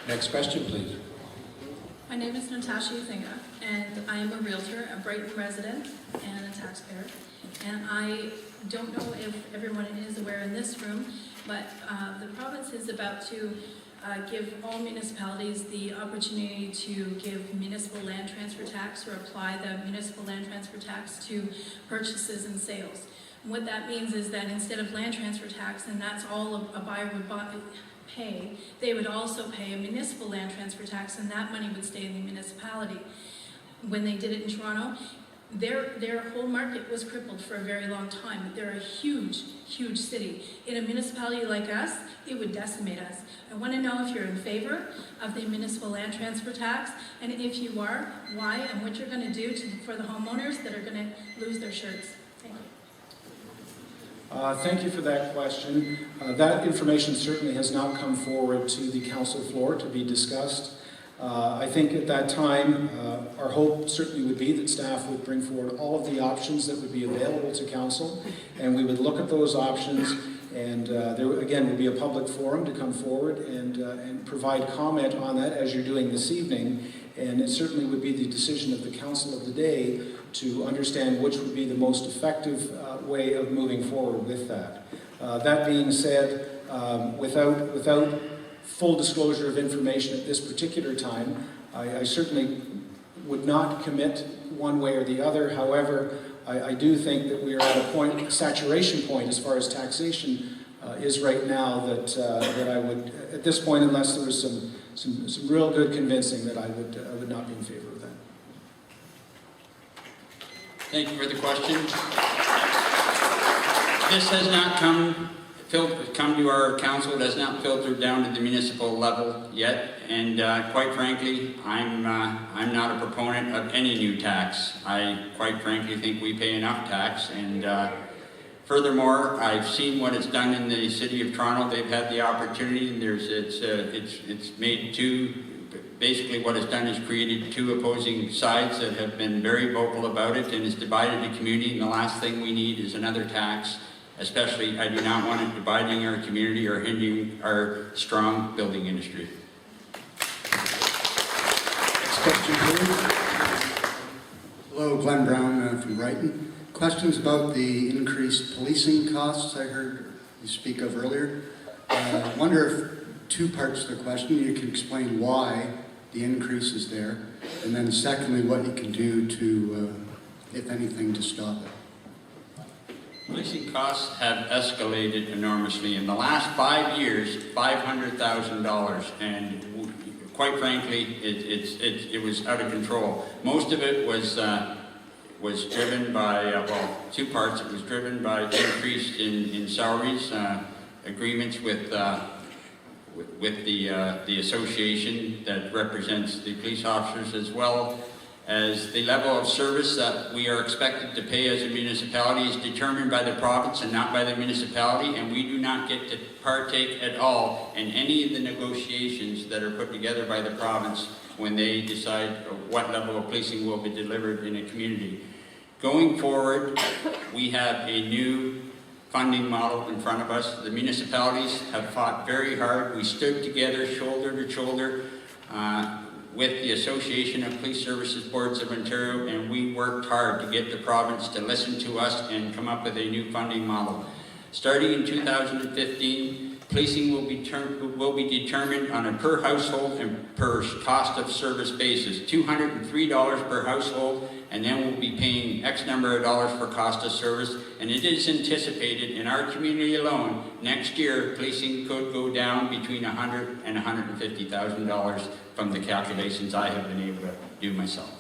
Next question, please. My name is Natasha Uzinga, and I am a realtor, a Brighton resident, and a taxpayer. And I don't know if everyone is aware in this room, but the province is about to give all municipalities the opportunity to give municipal land transfer tax or apply the municipal land transfer tax to purchases and sales. And what that means is that instead of land transfer tax, and that's all a buyer would pay, they would also pay a municipal land transfer tax, and that money would stay in the municipality. When they did it in Toronto, their whole market was crippled for a very long time. They're a huge, huge city. In a municipality like us, it would decimate us. I want to know if you're in favor of the municipal land transfer tax, and if you are, why, and what you're going to do for the homeowners that are going to lose their shirts. Thank you. Thank you for that question. That information certainly has not come forward to the council floor to be discussed. I think at that time, our hope certainly would be that staff would bring forward all of the options that would be available to council, and we would look at those options, and there again would be a public forum to come forward and provide comment on that as you're doing this evening, and it certainly would be the decision of the council of the day to understand which would be the most effective way of moving forward with that. That being said, without full disclosure of information at this particular time, I certainly would not commit one way or the other. However, I do think that we are at a saturation point as far as taxation is right now that I would, at this point, unless there was some real good convincing, that I would not be in favor of that. Thank you for the question. This has not come to our council. It has not filtered down to the municipal level yet, and quite frankly, I'm not a proponent of any new tax. I quite frankly think we pay enough tax, and furthermore, I've seen what it's done in the city of Toronto. They've had the opportunity, and it's made two. Basically, what it's done is created two opposing sides that have been very vocal about it, and it's divided the community. And the last thing we need is another tax. Especially, I do not want it dividing our community or hindering our strong building industry. Next question, please. Hello, Glenn Brown from Brighton. Questions about the increased policing costs I heard you speak of earlier. I wonder if two parts of the question, you can explain why the increases there? And then secondly, what you can do to, if anything, to stop it? Policing costs have escalated enormously. In the last 5 years, $500,000, and quite frankly, it was out of control. Most of it was driven by, well, two parts. It was driven by increase in salaries, agreements with the association that represents the police officers, as well as the level of service that we are expected to pay as a municipality is determined by the province and not by the municipality, and we do not get to partake at all in any of the negotiations that are put together by the province when they decide what level of policing will be delivered in a community. Going forward, we have a new funding model in front of us. The municipalities have fought very hard. We stood together shoulder to shoulder with the Association of Police Services Boards of Ontario, and we worked hard to get the province to listen to us and come up with a new funding model. Starting in 2015, policing will be determined on a per household and per cost of service basis. $203 per household, and then we'll be paying X number of dollars for cost of service. And it is anticipated in our community alone, next year, policing could go down between $100,000 and $150,000 from the calculations I have been able to do myself.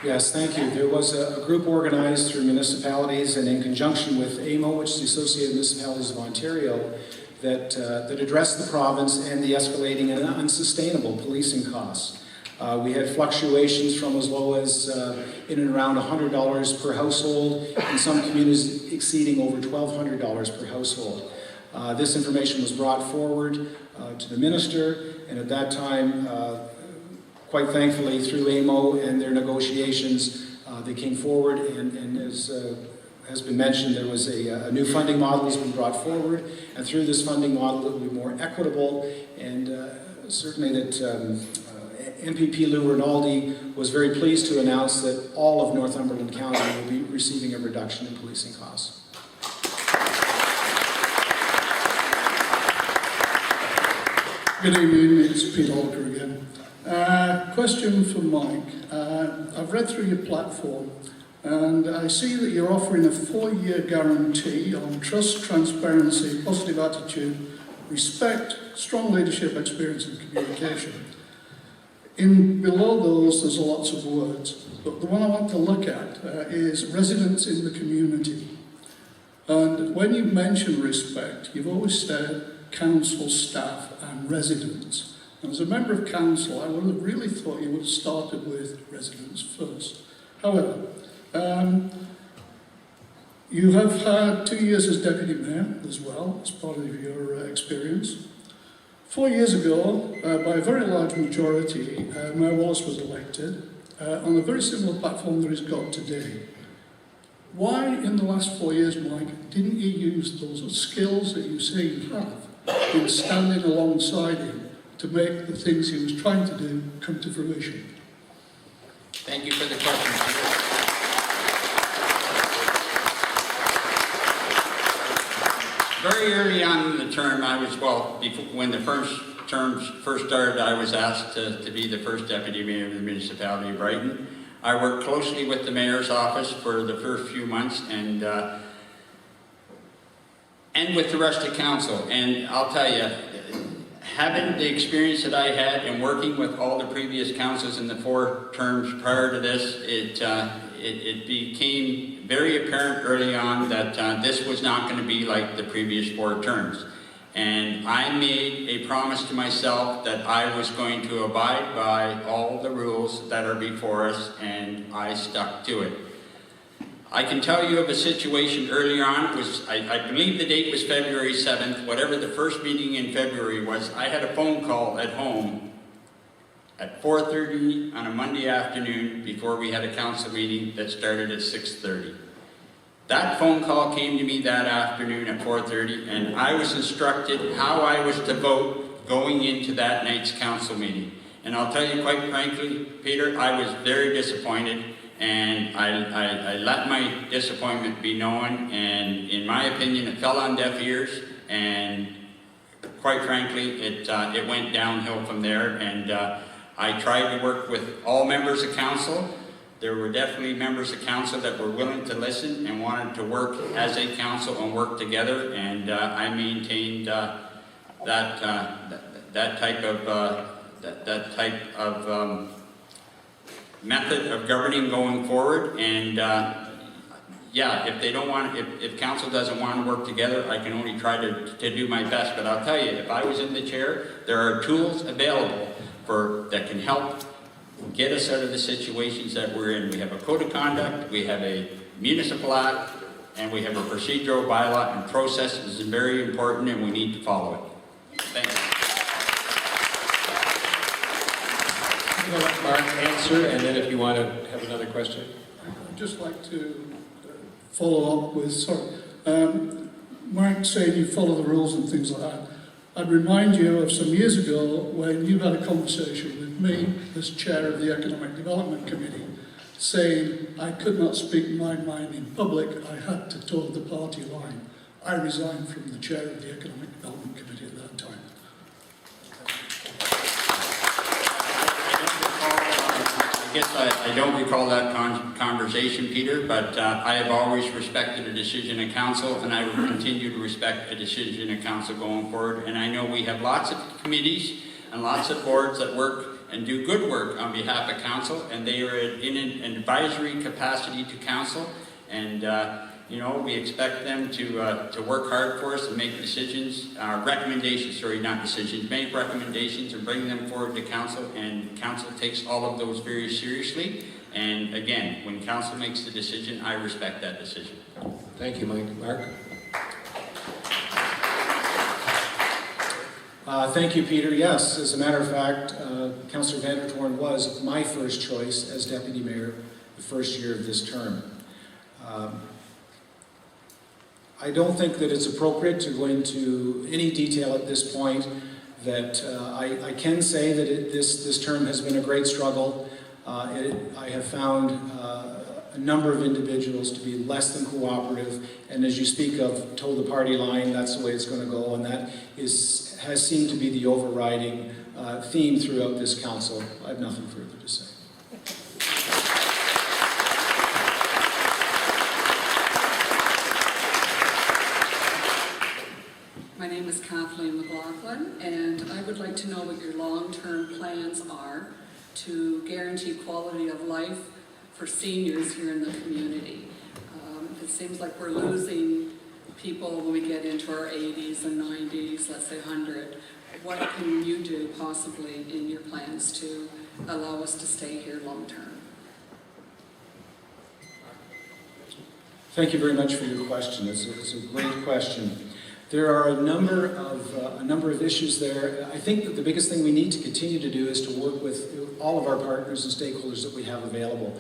Yes, thank you. There was a group organized through municipalities and in conjunction with AMO, which is the Associated Municipalities of Ontario, that addressed the province and the escalating and unsustainable policing costs. We had fluctuations from as low as in and around $100 per household, in some communities exceeding over $1,200 per household. This information was brought forward to the minister, and at that time, quite thankfully, through AMO and their negotiations, they came forward, and as has been mentioned, there was a new funding model that's been brought forward, and through this funding model it will be more equitable, and certainly that MPP Lou Rinaldi was very pleased to announce that all of Northumberland County will be receiving a reduction in policing costs. Good evening, it's Pete Alder again. Question for Mike. I've read through your platform and I see that you're offering a 4-year guarantee on trust, transparency, positive attitude, respect, strong leadership, experience and communication. Below those, there's lots of words, but the one I want to look at is residents in the community. And when you mention respect, you've always said council staff and residents. And as a member of council, I would have really thought you would have started with residents first. However, you have had 2 years as deputy mayor as well, as part of your experience. 4 years ago, by a very large majority, Mayor Wallace was elected on a very similar platform that he's got today. Why, in the last 4 years, Mike, didn't you use those skills that you say you have in standing alongside him to make the things he was trying to do come to fruition? Thank you for the question. Very early on in the term, when the first term first started, I was asked to be the first deputy mayor of the municipality of Brighton. I worked closely with the mayor's office for the first few months and with the rest of council. And I'll tell you, having the experience that I had and working with all the previous councils in the 4 terms prior to this, it became very apparent early on that this was not going to be like the previous 4 terms. And I made a promise to myself that I was going to abide by all the rules that are before us, and I stuck to it. I can tell you of a situation earlier on. It was, I believe the date was February 7th, whatever the first meeting in February was. I had a phone call at home at 4:30 on a Monday afternoon before we had a council meeting that started at 6:30. That phone call came to me that afternoon at 4:30, and I was instructed how I was to vote going into that night's council meeting. And I'll tell you quite frankly, Peter, I was very disappointed, and I let my disappointment be known, and in my opinion, it fell on deaf ears, and quite frankly, it went downhill from there, and I tried to work with all members of council. There were definitely members of council that were willing to listen and wanted to work as a council and work together, and I maintained that type of method of governing going forward. And yeah, if they don't want, if council doesn't want to work together, I can only try to do my best. But I'll tell you, if I was in the chair, there are tools available that can help get us out of the situations that we're in. We have a code of conduct, we have a municipal act, and we have a procedural bylaw, and process is very important, and we need to follow it. Thank you. I'm going to let Mark answer, and then if you want to have another question. I'd just like to follow up with, Mark said you follow the rules and things like that. I'd remind you of some years ago when you had a conversation with me as chair of the Economic Development Committee, saying I could not speak my mind in public, I had to toe the party line. I resigned from the chair of the Economic Development Committee at that time. I guess I don't recall that conversation, Peter, but I have always respected a decision of council, and I will continue to respect a decision of council going forward. And I know we have lots of committees and lots of boards that work and do good work on behalf of council, and they are in an advisory capacity to council, and you know, we expect them to work hard for us and make decisions, recommendations, sorry, not decisions, make recommendations and bring them forward to council, and council takes all of those very seriously. And again, when council makes the decision, I respect that decision. Thank you, Mike. Mark? Thank you, Peter. Yes, as a matter of fact, Councillor Vandertoorn was my first choice as Deputy Mayor the first year of this term. I don't think that it's appropriate to go into any detail at this point. That I can say that this term has been a great struggle. I have found a number of individuals to be less than cooperative, and as you speak of toe the party line, that's the way it's going to go, and that has seemed to be the overriding theme throughout this council. I have nothing further to say. My name is Kathleen McLaughlin, and I would like to know what your long-term plans are to guarantee quality of life for seniors here in the community. It seems like we're losing people when we get into our 80s and 90s, let's say 100. What can you do possibly in your plans to allow us to stay here long-term? Thank you very much for your question. It's a great question. There are a number of issues there. I think that the biggest thing we need to continue to do is to work with all of our partners and stakeholders that we have available.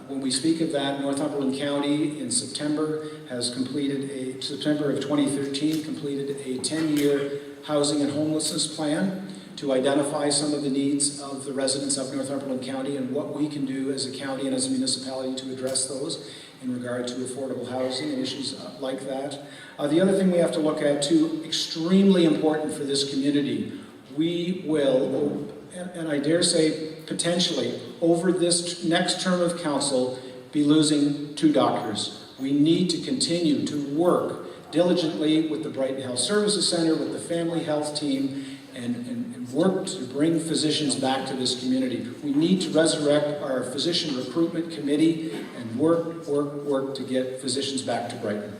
When we speak of that, Northumberland County in September has completed September of 2013, completed a 10-year housing and homelessness plan to identify some of the needs of the residents of Northumberland County and what we can do as a county and as a municipality to address those in regard to affordable housing and issues like that. The other thing we have to look at too, extremely important for this community, we will, and I dare say potentially, over this next term of council, be losing 2 doctors. We need to continue to work diligently with the Brighton Health Services Center, with the Family Health Team, and work to bring physicians back to this community. We need to resurrect our physician recruitment committee and work to get physicians back to Brighton.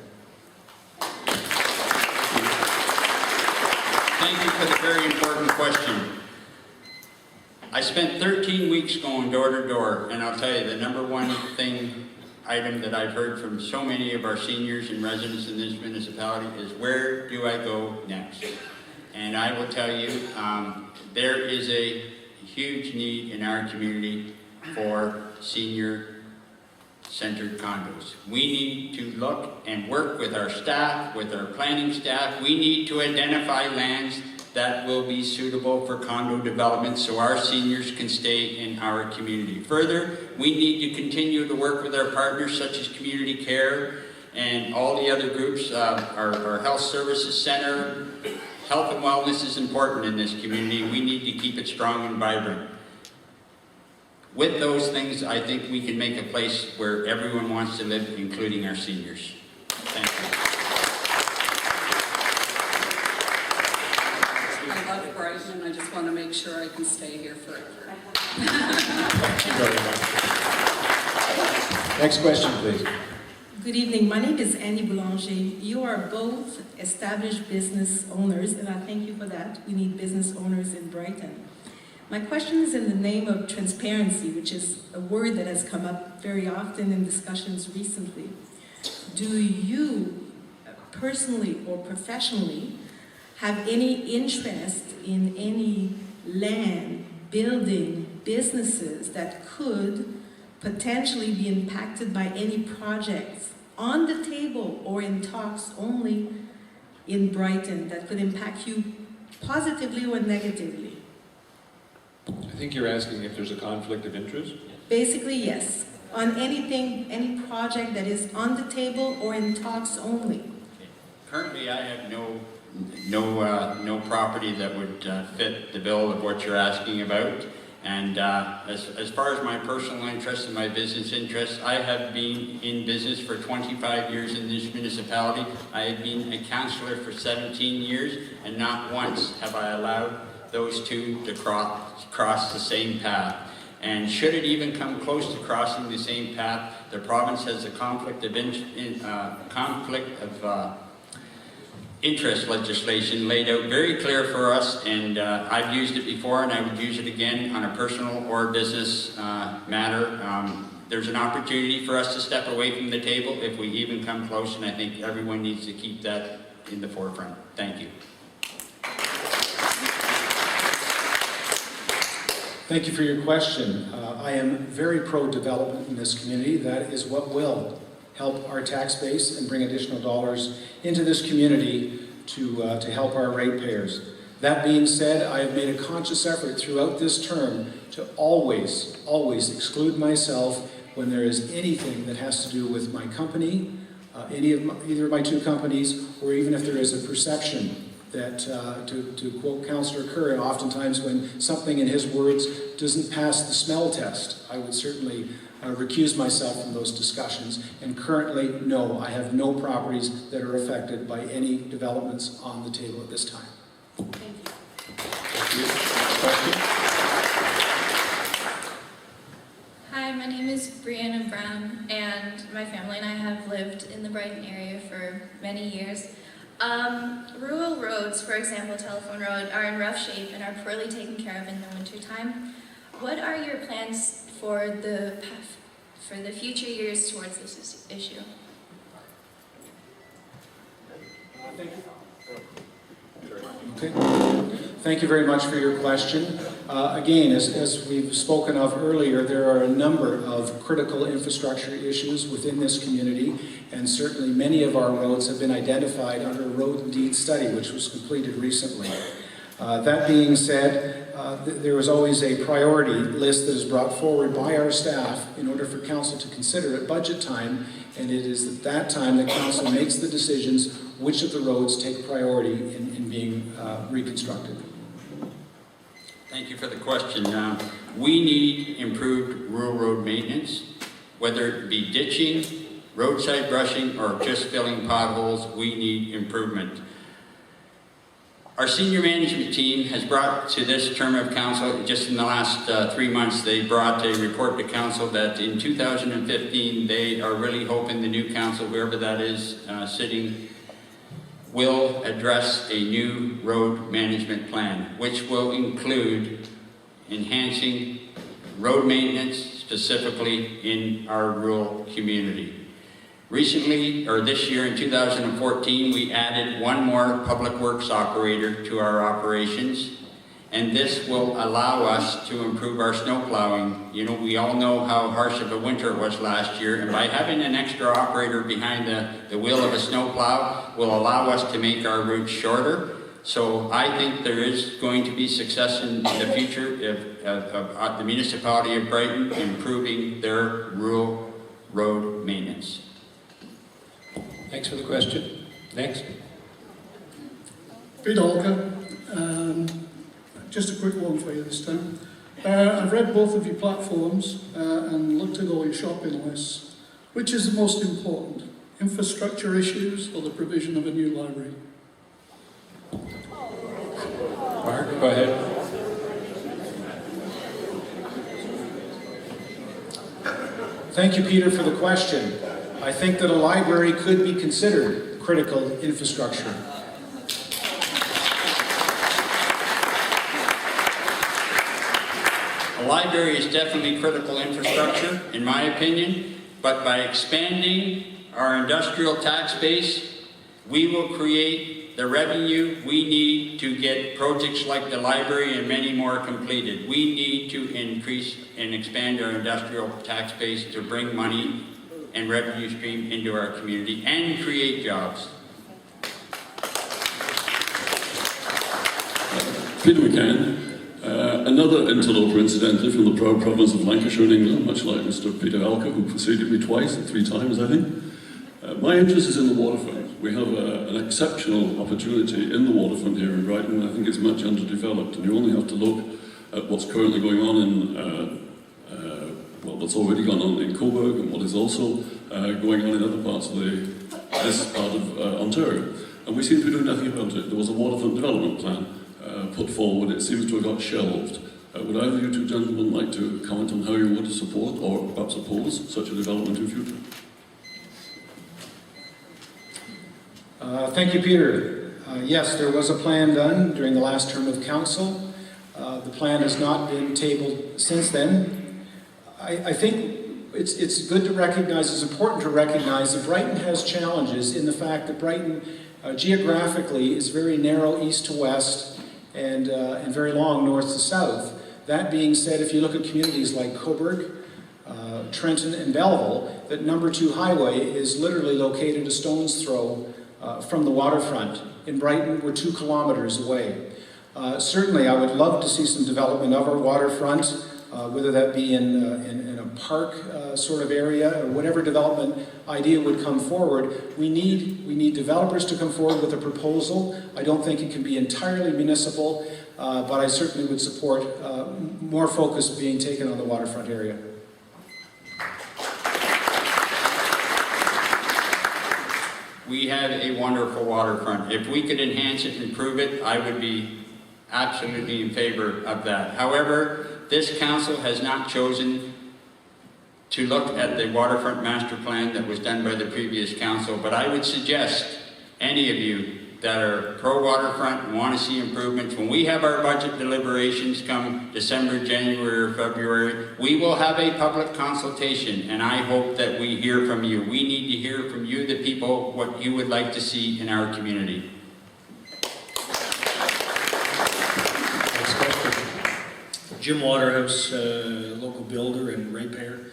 Thank you for the very important question. I spent 13 weeks going door to door, and I'll tell you the number one item that I've heard from so many of our seniors and residents in this municipality is, where do I go next? And I will tell you, there is a huge need in our community for senior-centered condos. We need to look and work with our staff, with our planning staff. We need to identify lands that will be suitable for condo development so our seniors can stay in our community. Further, we need to continue to work with our partners such as Community Care and all the other groups, our health services center. Health and wellness is important in this community. We need to keep it strong and vibrant. With those things, I think we can make a place where everyone wants to live, including our seniors. Thank you. I love Brighton, and I just want to make sure I can stay here forever. Thank you very much. Next question, please. Good evening. My name is Annie Boulanger. You are both established business owners, and I thank you for that. We need business owners in Brighton. My question is in the name of transparency, which is a word that has come up very often in discussions recently. Do you, personally or professionally, have any interest in any land, building, businesses that could potentially be impacted by any projects on the table or in talks only in Brighton that could impact you positively or negatively? I think you're asking if there's a conflict of interest? Basically, yes. On anything, any project that is on the table or in talks only. Currently, I have no property that would fit the bill of what you're asking about. And as far as my personal interest and my business interests, I have been in business for 25 years in this municipality. I have been a councillor for 17 years, and not once have I allowed those two to cross the same path. And should it even come close to crossing the same path, the province has a conflict of interest legislation laid out very clear for us, and I've used it before and I would use it again on a personal or business matter. There's an opportunity for us to step away from the table if we even come close, and I think everyone needs to keep that in the forefront. Thank you. Thank you for your question. I am very pro-development in this community. That is what will help our tax base and bring additional dollars into this community to help our ratepayers. That being said, I have made a conscious effort throughout this term to always exclude myself when there is anything that has to do with my company, either of my two companies, or even if there is a perception that, to quote Councillor Kerr, oftentimes when something in his words doesn't pass the smell test, I would certainly recuse myself from those discussions. And currently, no, I have no properties that are affected by any developments on the table at this time. Thank you. Hi, my name is Brianna Brown, and my family and I have lived in the Brighton area for many years. Rural roads, for example, Telephone Road, are in rough shape and are poorly taken care of in the wintertime. What are your plans for the future years towards this issue? Okay. Thank you very much for your question. Again, as we've spoken of earlier, there are a number of critical infrastructure issues within this community, and certainly many of our roads have been identified under a road and deed study, which was completed recently. That being said, there is always a priority list that is brought forward by our staff in order for council to consider at budget time, and it is at that time that council makes the decisions which of the roads take priority in being reconstructed. Thank you for the question. We need improved rural road maintenance, whether it be ditching, roadside brushing, or just filling potholes. We need improvement. Our senior management team has brought to this term of council, just in the last 3 months, they brought a report to council that in 2015, they are really hoping the new council, whoever that is sitting, will address a new road management plan, which will include enhancing road maintenance, specifically in our rural community. Recently, or this year in 2014, we added one more public works operator to our operations, and this will allow us to improve our snow plowing. You know, we all know how harsh of a winter it was last year, and by having an extra operator behind the wheel of a snow plow will allow us to make our routes shorter. So I think there is going to be success in the future of the municipality of Brighton improving their rural road maintenance. Thanks for the question. Next. Pete Olka. Just a quick one for you this time. I've read both of your platforms and looked at all your shopping lists. Which is the most important? Infrastructure issues or the provision of a new library? Mark, go ahead. Thank you, Peter, for the question. I think that a library could be considered critical infrastructure. A library is definitely critical infrastructure, in my opinion, but by expanding our industrial tax base, we will create the revenue we need to get projects like the library and many more completed. We need to increase and expand our industrial tax base to bring money and revenue stream into our community and create jobs. Peter McCann, another interloper incidentally from the proud province of Lancashire in England, much like Mr. Peter Alka, who preceded me twice, 3 times I think. My interest is in the waterfront. We have an exceptional opportunity in the waterfront here in Brighton. I think it's much underdeveloped, and you only have to look at what's currently going on in, well, what's already gone on in Coburg and what is also going on in other parts of this part of Ontario. And we seem to be doing nothing about it. There was a waterfront development plan put forward. It seems to have got shelved. Would either of you two gentlemen like to comment on how you would support or perhaps oppose such a development in future? Thank you, Peter. Yes, there was a plan done during the last term of council. The plan has not been tabled since then. I think it's good to recognize, it's important to recognize that Brighton has challenges in the fact that Brighton geographically is very narrow east to west and very long north to south. That being said, if you look at communities like Coburg, Trenton, and Belleville, that number 2 highway is literally located a stone's throw from the waterfront. In Brighton, we're 2 kilometers away. Certainly, I would love to see some development of our waterfront, whether that be in a park sort of area or whatever development idea would come forward. We need developers to come forward with a proposal. I don't think it can be entirely municipal, but I certainly would support more focus being taken on the waterfront area. We have a wonderful waterfront. If we could enhance it and improve it, I would be absolutely in favor of that. However, this council has not chosen to look at the waterfront master plan that was done by the previous council, but I would suggest any of you that are pro-waterfront and want to see improvements, when we have our budget deliberations come December, January, or February, we will have a public consultation, and I hope that we hear from you. We need to hear from you, the people, what you would like to see in our community. Next question. Jim Waterhouse, local builder and ratepayer.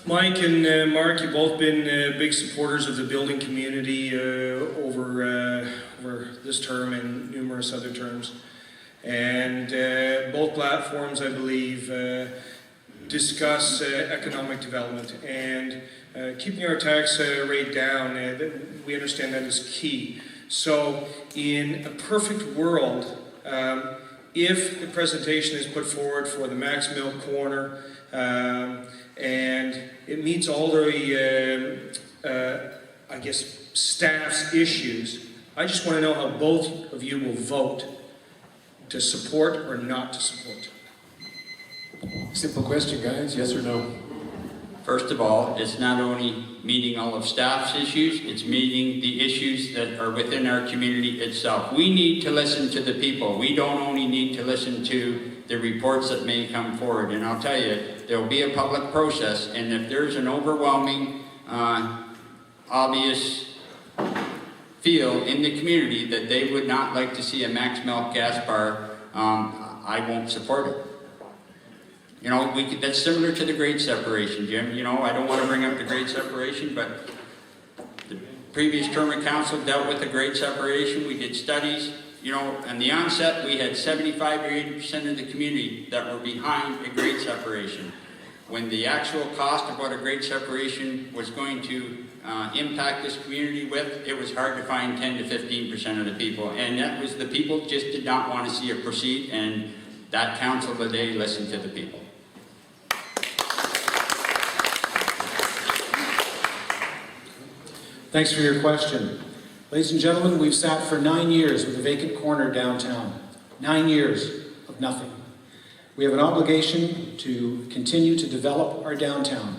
Mike and Mark, you've both been big supporters of the building community over this term and numerous other terms. And both platforms, I believe, discuss economic development and keeping our tax rate down. We understand that is key. So in a perfect world, if the presentation is put forward for the Max Mill corner, and it meets all the, I guess, staff's issues, I just want to know how both of you will vote to support or not to support. Simple question, guys. Yes or no? First of all, it's not only meeting all of staff's issues, it's meeting the issues that are within our community itself. We need to listen to the people. We don't only need to listen to the reports that may come forward. And I'll tell you, there will be a public process, and if there's an overwhelming, obvious feel in the community that they would not like to see a max melt gas bar, I won't support it. You know, that's similar to the grade separation, Jim. You know, I don't want to bring up the grade separation, but the previous term of council dealt with the grade separation. We did studies. You know, on the onset, we had 75 or 80% of the community that were behind a grade separation. when the actual cost of what a grade separation was going to impact this community with, it was hard to find 10 to 15% of the people. And that was the people just did not want to see it proceed, and that council today listened to the people. Thanks for your question. Ladies and gentlemen, we've sat for 9 years with a vacant corner downtown. 9 years of nothing. We have an obligation to continue to develop our downtown.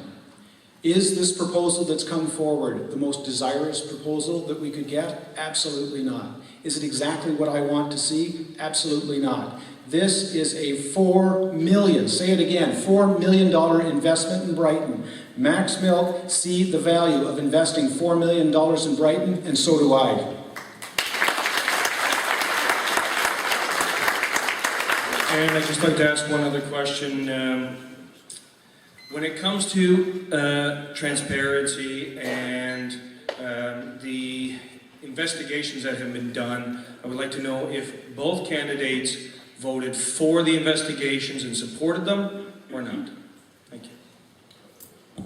Is this proposal that's come forward the most desirous proposal that we could get? Absolutely not. Is it exactly what I want to see? Absolutely not. This is a $4 million, say it again, $4 million investment in Brighton. Max Milk see the value of investing $4 million in Brighton, and so do I. And I'd just like to ask one other question. When it comes to transparency and the investigations that have been done, I would like to know if both candidates voted for the investigations and supported them or not. Thank you.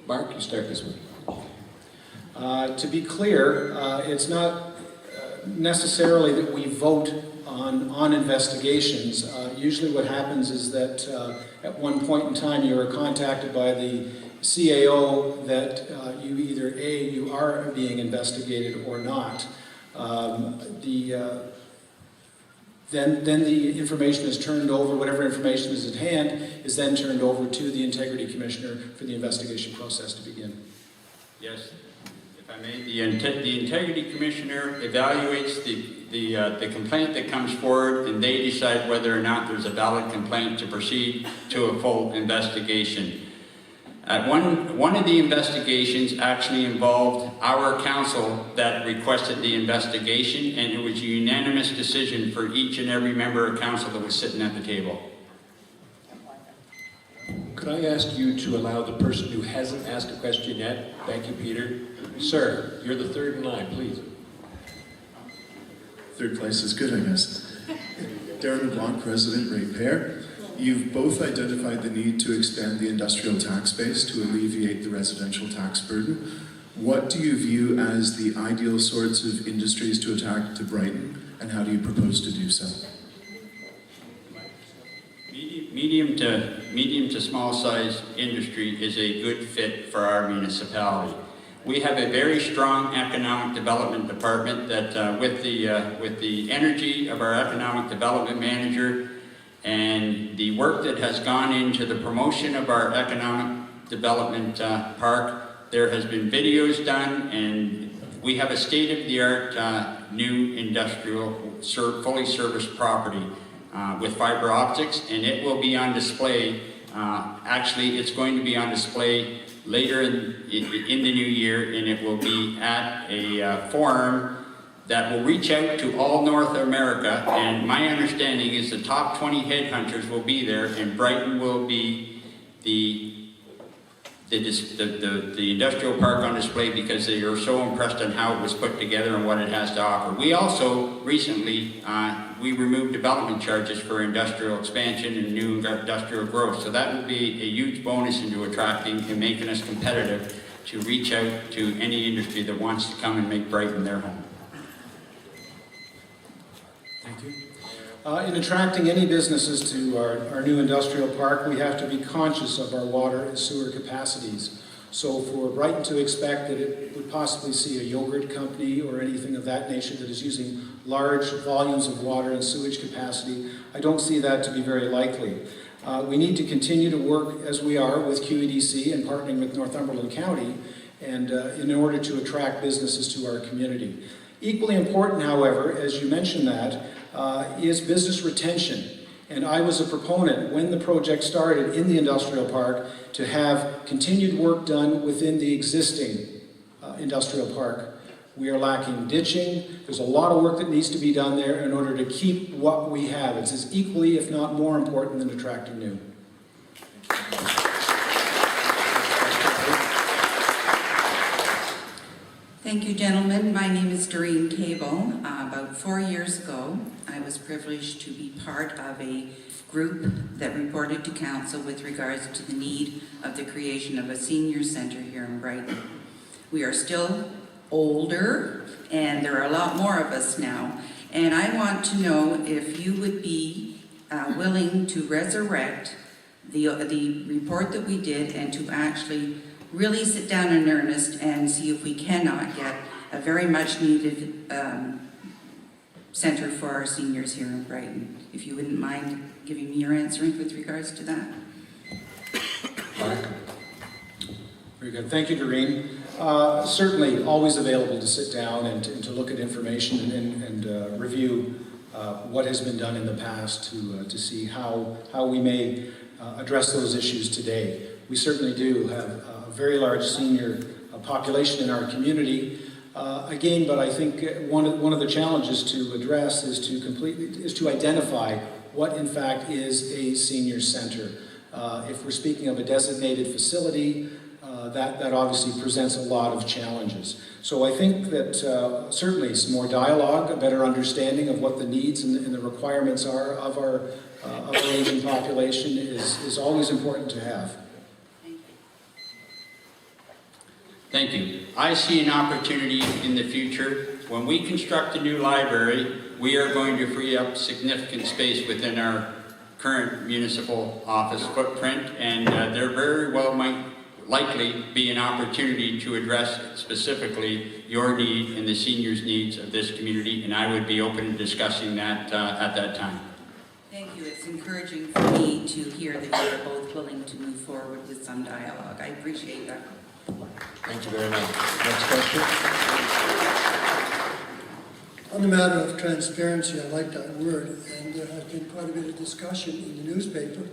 Mark, you start this one. To be clear, it's not necessarily that we vote on investigations. Usually what happens is that at one point in time you are contacted by the CAO that you either you are being investigated or not. Then the information is turned over, whatever information is at hand is then turned over to the Integrity Commissioner for the investigation process to begin. Yes, if I may, the Integrity Commissioner evaluates the complaint that comes forward, and they decide whether or not there's a valid complaint to proceed to a full investigation. One of the investigations actually involved our council that requested the investigation, and it was a unanimous decision for each and every member of council that was sitting at the table. Could I ask you to allow the person who hasn't asked a question yet? Thank you, Peter. Sir, you're the third in line, please. Third place is good, I guess. Darren LeBlanc, President, Ratepayer. You've both identified the need to expand the industrial tax base to alleviate the residential tax burden. What do you view as the ideal sorts of industries to attract to Brighton, and how do you propose to do so? Medium to small size industry is a good fit for our municipality. We have a very strong economic development department that with the energy of our economic development manager and the work that has gone into the promotion of our economic development park, there has been videos done, and we have a state-of-the-art new industrial fully serviced property with fiber optics, and it will be on display. Actually, it's going to be on display later in the new year, and it will be at a forum that will reach out to all North America, and my understanding is the top 20 headhunters will be there, and Brighton will be the industrial park on display because they are so impressed on how it was put together and what it has to offer. We also recently, we removed development charges for industrial expansion and new industrial growth, so that will be a huge bonus into attracting and making us competitive to reach out to any industry that wants to come and make Brighton their home. Thank you. In attracting any businesses to our new industrial park, we have to be conscious of our water and sewer capacities. So for Brighton to expect that it would possibly see a yogurt company or anything of that nature that is using large volumes of water and sewage capacity, I don't see that to be very likely. We need to continue to work as we are with QEDC and partnering with Northumberland County and in order to attract businesses to our community. Equally important, however, as you mentioned that, is business retention. And I was a proponent when the project started in the industrial park to have continued work done within the existing industrial park. We are lacking ditching. There's a lot of work that needs to be done there in order to keep what we have. It's as equally, if not more important than attracting new. Thank you, gentlemen. My name is Doreen Cable. About 4 years ago, I was privileged to be part of a group that reported to council with regards to the need of the creation of a senior centre here in Brighton. We are still older, and there are a lot more of us now, and I want to know if you would be willing to resurrect the report that we did and to actually really sit down in earnest and see if we cannot get a very much needed centre for our seniors here in Brighton. If you wouldn't mind giving me your answer with regards to that. Mark? Very good. Thank you, Doreen. Certainly always available to sit down and to look at information and review what has been done in the past to see how we may address those issues today. We certainly do have a very large senior population in our community. Again, but I think one of the challenges to address is to identify what in fact is a senior center. If we're speaking of a designated facility, that obviously presents a lot of challenges. So I think that certainly some more dialogue, a better understanding of what the needs and the requirements are of our aging population is always important to have. Thank you. I see an opportunity in the future. When we construct a new library, we are going to free up significant space within our current municipal office footprint, and there very well might likely be an opportunity to address specifically your need and the seniors' needs of this community, and I would be open to discussing that at that time. Thank you. It's encouraging for me to hear that you are both willing to move forward with some dialogue. I appreciate that. Thank you very much. Next question. On the matter of transparency, I like that word, and there has been quite a bit of discussion in the newspaper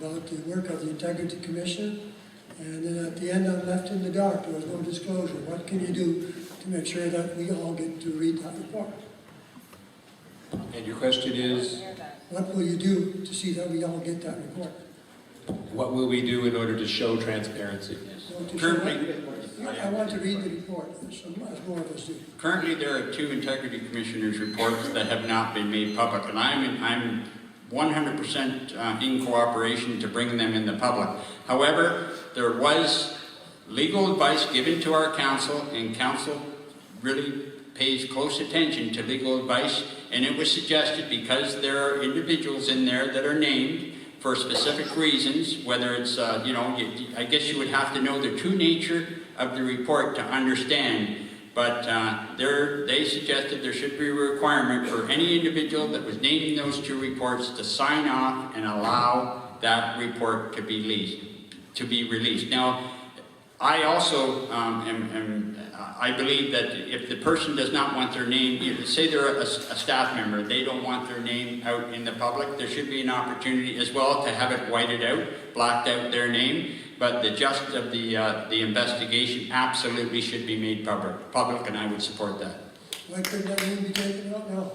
about the work of the Integrity Commission, and then at the end I'm left in the dark. There was no disclosure. What can you do to make sure that we all get to read that report? And your question is? What will you do to see that we all get that report? What will we do in order to show transparency? Currently, I want to read the report, as more of us do. Currently, there are 2 Integrity Commissioners' reports that have not been made public, and I'm 100% in cooperation to bring them in the public. However, there was legal advice given to our council, and council really pays close attention to legal advice, and it was suggested because there are individuals in there that are named for specific reasons, whether it's, I guess you would have to know the true nature of the report to understand, but they suggested there should be a requirement for any individual that was named in those 2 reports to sign off and allow that report to be released. Now, I also I believe that if the person does not want their name, say they're a staff member, they don't want their name out in the public, there should be an opportunity as well to have it whited out, blacked out their name, but the gist of the investigation absolutely should be made public, and I would support that. Why couldn't that name be taken out now?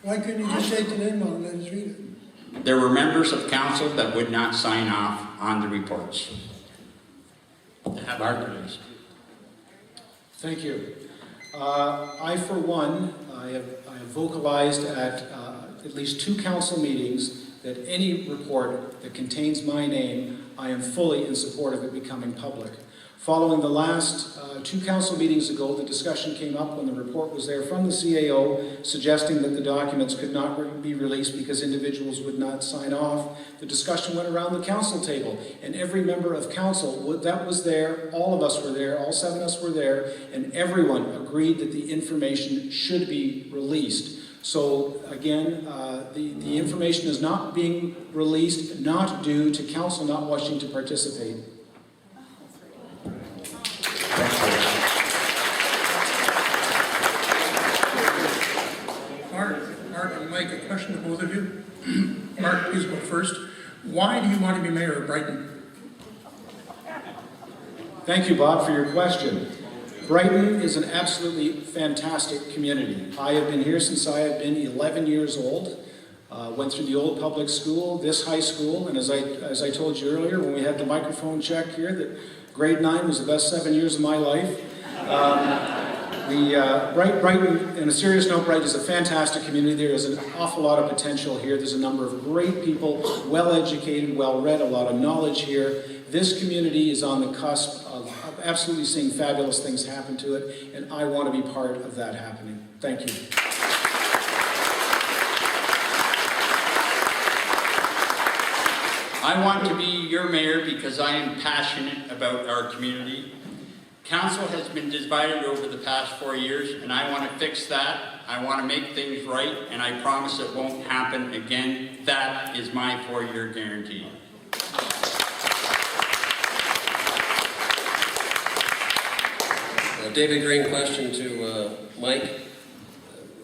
Why couldn't you just take the name out and let us read it? There were members of council that would not sign off on the reports. Mark? Thank you. I, for one, I have vocalized at least 2 council meetings that any report that contains my name, I am fully in support of it becoming public. Following the last 2 council meetings ago, the discussion came up when the report was there from the CAO suggesting that the documents could not be released because individuals would not sign off. The discussion went around the council table, and every member of council that was there, all of us were there, all 7 of us were there, and everyone agreed that the information should be released. So again, the information is not being released, not due to council not wishing to participate. Mark and Mike, a question to both of you. Mark, please go first. Why do you want to be mayor of Brighton? Thank you, Bob, for your question. Brighton is an absolutely fantastic community. I have been here since I have been 11 years old. Went through the old public school, this high school, and as I told you earlier when we had the microphone check here, that grade 9 was the best 7 years of my life. Brighton, on a serious note, Brighton is a fantastic community. There is an awful lot of potential here. There's a number of great people, well-educated, well-read, a lot of knowledge here. This community is on the cusp of absolutely seeing fabulous things happen to it, and I want to be part of that happening. Thank you. I want to be your mayor because I am passionate about our community. Council has been divided over the past 4 years, and I want to fix that. I want to make things right, and I promise it won't happen again. That is my 4-year guarantee. David Green, question to Mike.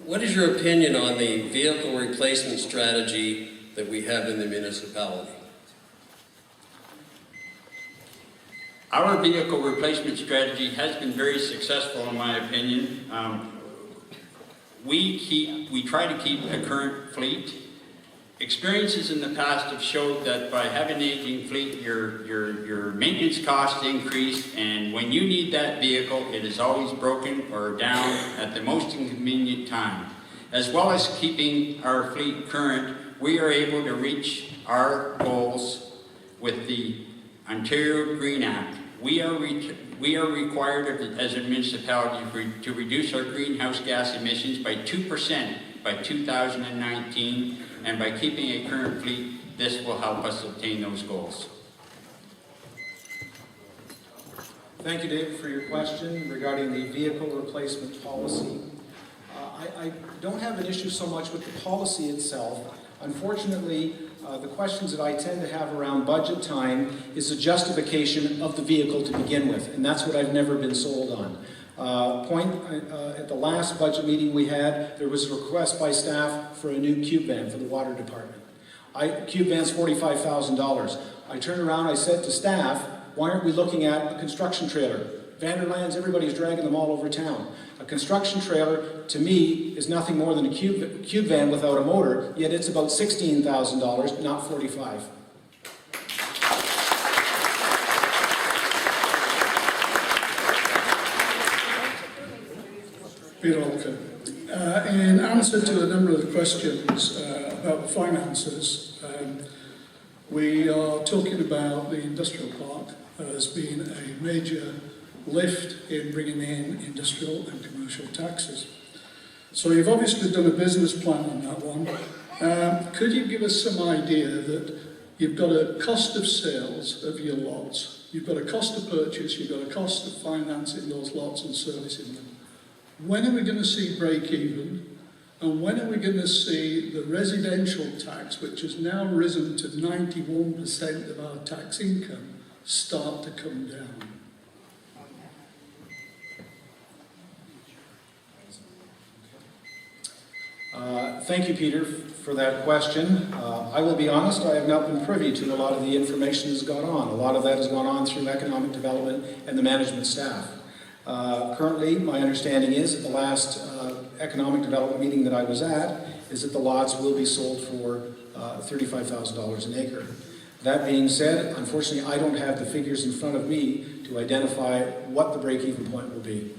What is your opinion on the vehicle replacement strategy that we have in the municipality? Our vehicle replacement strategy has been very successful, in my opinion. We try to keep a current fleet. Experiences in the past have showed that by having an aging fleet, your maintenance costs increase, and when you need that vehicle, it is always broken or down at the most inconvenient time. As well as keeping our fleet current, we are able to reach our goals with the Ontario Green Act. We are required as a municipality to reduce our greenhouse gas emissions by 2% by 2019, and by keeping a current fleet, this will help us obtain those goals. Thank you, David, for your question regarding the vehicle replacement policy. I don't have an issue so much with the policy itself. Unfortunately, the questions that I tend to have around budget time is a justification of the vehicle to begin with, and that's what I've never been sold on. At the last budget meeting we had, there was a request by staff for a new cube van for the water department. Cube van's $45,000. I turned around, I said to staff, why aren't we looking at a construction trailer? Vanderlands, everybody's dragging them all over town. A construction trailer, to me, is nothing more than a cube van without a motor, yet it's about $16,000, not $45,000. Peter Olka. In answer to a number of the questions about the finances, we are talking about the industrial park as being a major lift in bringing in industrial and commercial taxes. So you've obviously done a business plan on that one. Could you give us some idea that you've got a cost of sales of your lots, you've got a cost of purchase, you've got a cost of financing those lots and servicing them. When are we going to see break even? And when are we going to see the residential tax, which has now risen to 91% of our tax income, start to come down? Thank you, Peter, for that question. I will be honest, I have not been privy to a lot of the information that's gone on. A lot of that has gone on through economic development and the management staff. Currently, my understanding is at the last economic development meeting that I was at, is that the lots will be sold for $35,000 an acre. That being said, unfortunately, I don't have the figures in front of me to identify what the break-even point will be.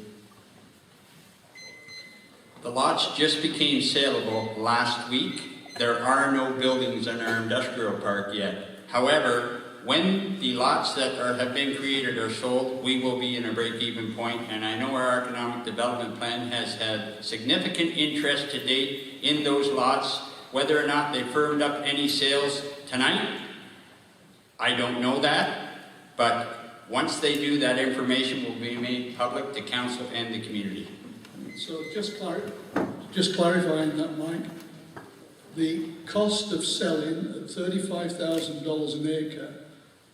The lots just became saleable last week. There are no buildings in our industrial park yet. However, when the lots that have been created are sold, we will be in a break-even point, and I know our economic development plan has had significant interest to date in those lots. Whether or not they firmed up any sales tonight, I don't know that, but once they do, that information will be made public to council and the community. So just clarifying that, Mike, the cost of selling at $35,000 an acre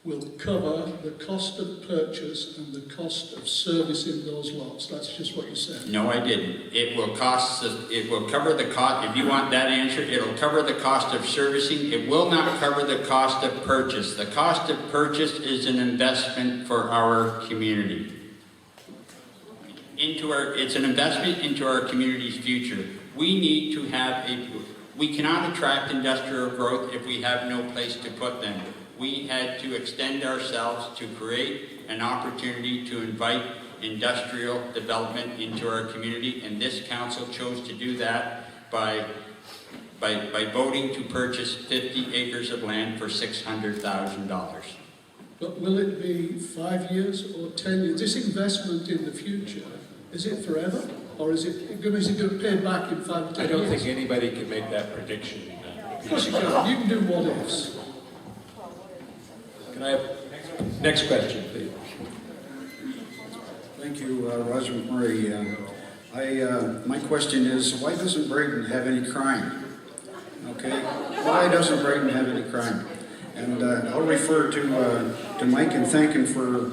will cover the cost of purchase and the cost of servicing those lots. That's just what you said. No, I didn't. It will cover the cost, if you want that answer, it'll cover the cost of servicing. It will not cover the cost of purchase. The cost of purchase is an investment for our community. It's an investment into our community's future. We cannot attract industrial growth if we have no place to put them. We had to extend ourselves to create an opportunity to invite industrial development into our community, and this council chose to do that by voting to purchase 50 acres of land for $600,000. But will it be 5 years or 10 years? This investment in the future, is it forever? Or is it going to pay back in 5 to 10 years? I don't think anybody can make that prediction. Of course you can. You can do what ifs. Can I have next question, please? Thank you, Roger McMurray. My question is, why doesn't Brighton have any crime? Okay, why doesn't Brighton have any crime? And I'll refer to Mike and thank him for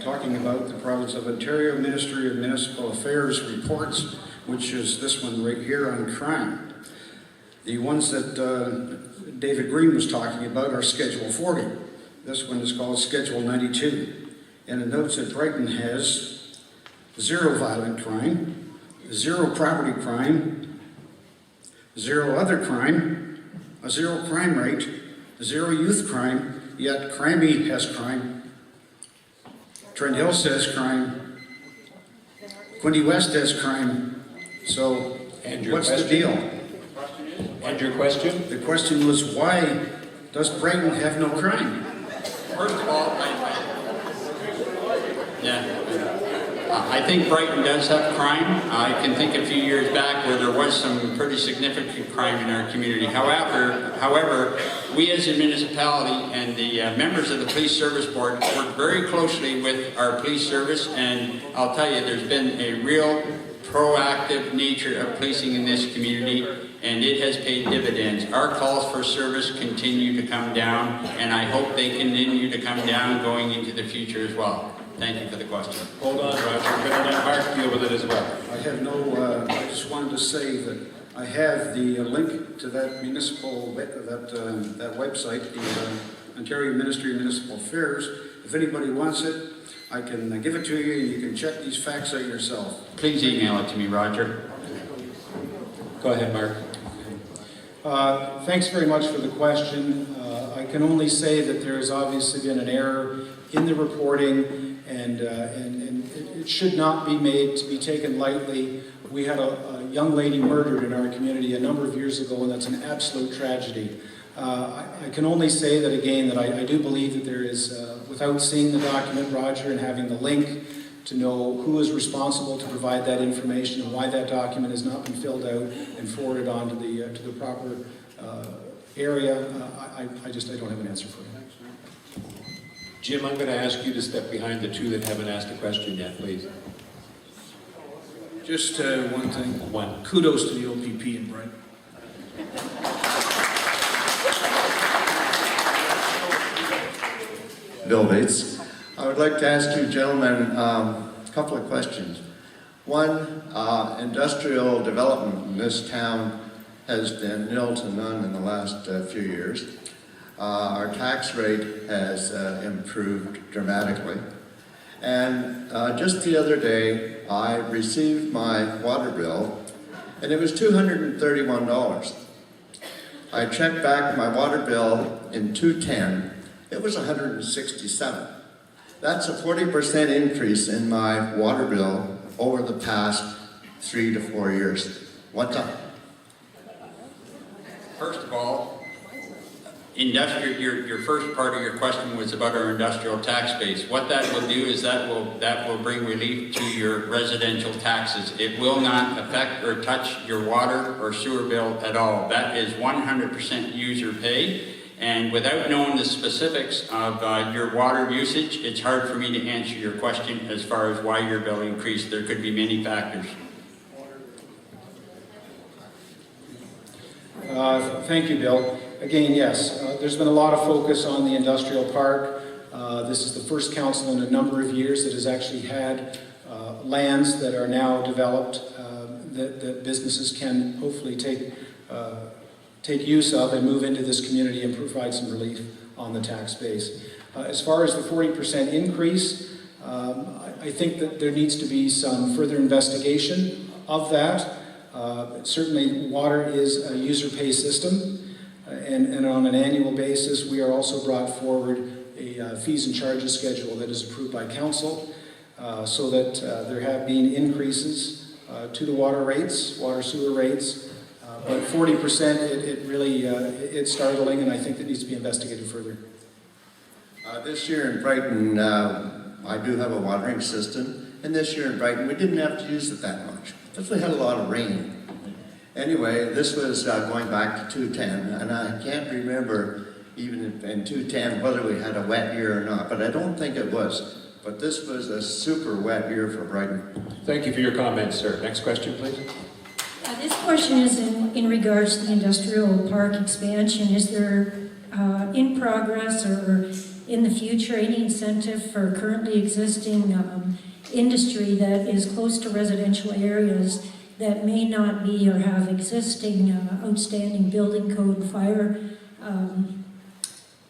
talking about the Province of Ontario Ministry of Municipal Affairs reports, which is this one right here on crime. The ones that David Green was talking about are Schedule 40. This one is called Schedule 92. And it notes that Brighton has 0 violent crime, 0 property crime, 0 other crime, a 0 crime rate, 0 youth crime, yet Cramahe has crime, Trent Hills has crime, Quinte West has crime. So what's the deal? And your question? The question was, why does Brighton have no crime? First of all, I think Brighton does have crime. I can think a few years back where there was some pretty significant crime in our community. However, we as a municipality and the members of the Police Service Board work very closely with our police service, and I'll tell you, there's been a real proactive nature of policing in this community, and it has paid dividends. Our calls for service continue to come down, and I hope they continue to come down going into the future as well. Thank you for the question. Hold on, Roger. We're going to let Mark deal with it as well. I have no, I just wanted to say that I have the link to that municipal, that website, the Ontario Ministry of Municipal Affairs. If anybody wants it, I can give it to you and you can check these facts out yourself. Please email it to me, Roger. Go ahead, Mark. Thanks very much for the question. I can only say that there has obviously been an error in the reporting, and it should not be made to be taken lightly. We had a young lady murdered in our community a number of years ago, and that's an absolute tragedy. I can only say that again, that I do believe that there is, without seeing the document, Roger, and having the link to know who is responsible to provide that information and why that document has not been filled out and forwarded on to the proper area, I don't have an answer for you. Jim, I'm going to ask you to step behind the two that haven't asked a question yet, please. Just one thing. Kudos to the OPP in Brighton. Bill Bates. I would like to ask you gentlemen a couple of questions. One, industrial development in this town has been nil to none in the last few years. Our tax rate has improved dramatically. And just the other day, I received my water bill, and it was $231. I checked back my water bill in 2010, it was $167. That's a 40% increase in my water bill over the past 3 to 4 years. What's up? First of all, your first part of your question was about our industrial tax base. What that will do is that will bring relief to your residential taxes. It will not affect or touch your water or sewer bill at all. That is 100% user pay. And without knowing the specifics of your water usage, it's hard for me to answer your question as far as why your bill increased. There could be many factors. Thank you, Bill. Again, yes, there's been a lot of focus on the industrial park. This is the first council in a number of years that has actually had lands that are now developed that businesses can hopefully take use of and move into this community and provide some relief on the tax base. As far as the 40% increase, I think that there needs to be some further investigation of that. Certainly water is a user pay system, and on an annual basis we are also brought forward fees and charges schedule that is approved by council, so that there have been increases to the water rates, water sewer rates, but 40%, it's startling, and I think it needs to be investigated further. This year in Brighton, I do have a watering system, and this year in Brighton, we didn't have to use it that much, because we had a lot of rain. Anyway, this was going back to 2010, and I can't remember even in 2010 whether we had a wet year or not, but I don't think it was. But this was a super wet year for Brighton. Thank you for your comments, sir. Next question, please. This question is in regards to the industrial park expansion. Is there in progress or in the future any incentive for currently existing industry that is close to residential areas that may not be or have existing outstanding building code and fire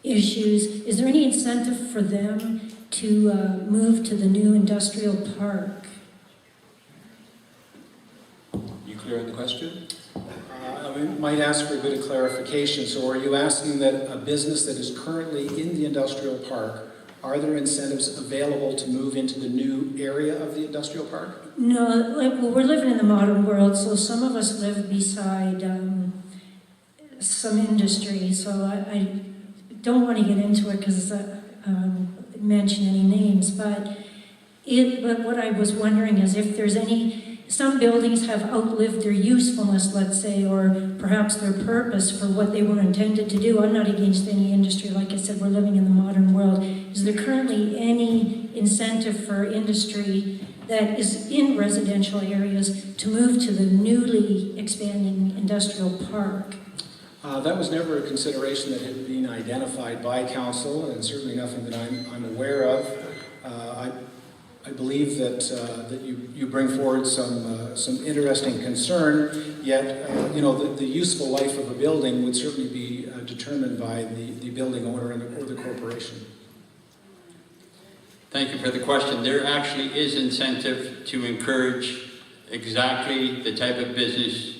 issues? Is there any incentive for them to move to the new industrial park? You clear on the question? I might ask for a bit of clarification. So are you asking that a business that is currently in the industrial park, are there incentives available to move into the new area of the industrial park? No, well, we're living in the modern world, so some of us live beside some industry, so I don't want to get into it because mention any names, but what I was wondering is if there's some buildings have outlived their usefulness, let's say, or perhaps their purpose for what they were intended to do. I'm not against any industry. Like I said, we're living in the modern world. Is there currently any incentive for industry that is in residential areas to move to the newly expanding industrial park? That was never a consideration that had been identified by council, and certainly nothing that I'm aware of. I believe that you bring forward some interesting concern. Yet, the useful life of a building would certainly be determined by the building owner or the corporation. Thank you for the question. There actually is incentive to encourage exactly the type of business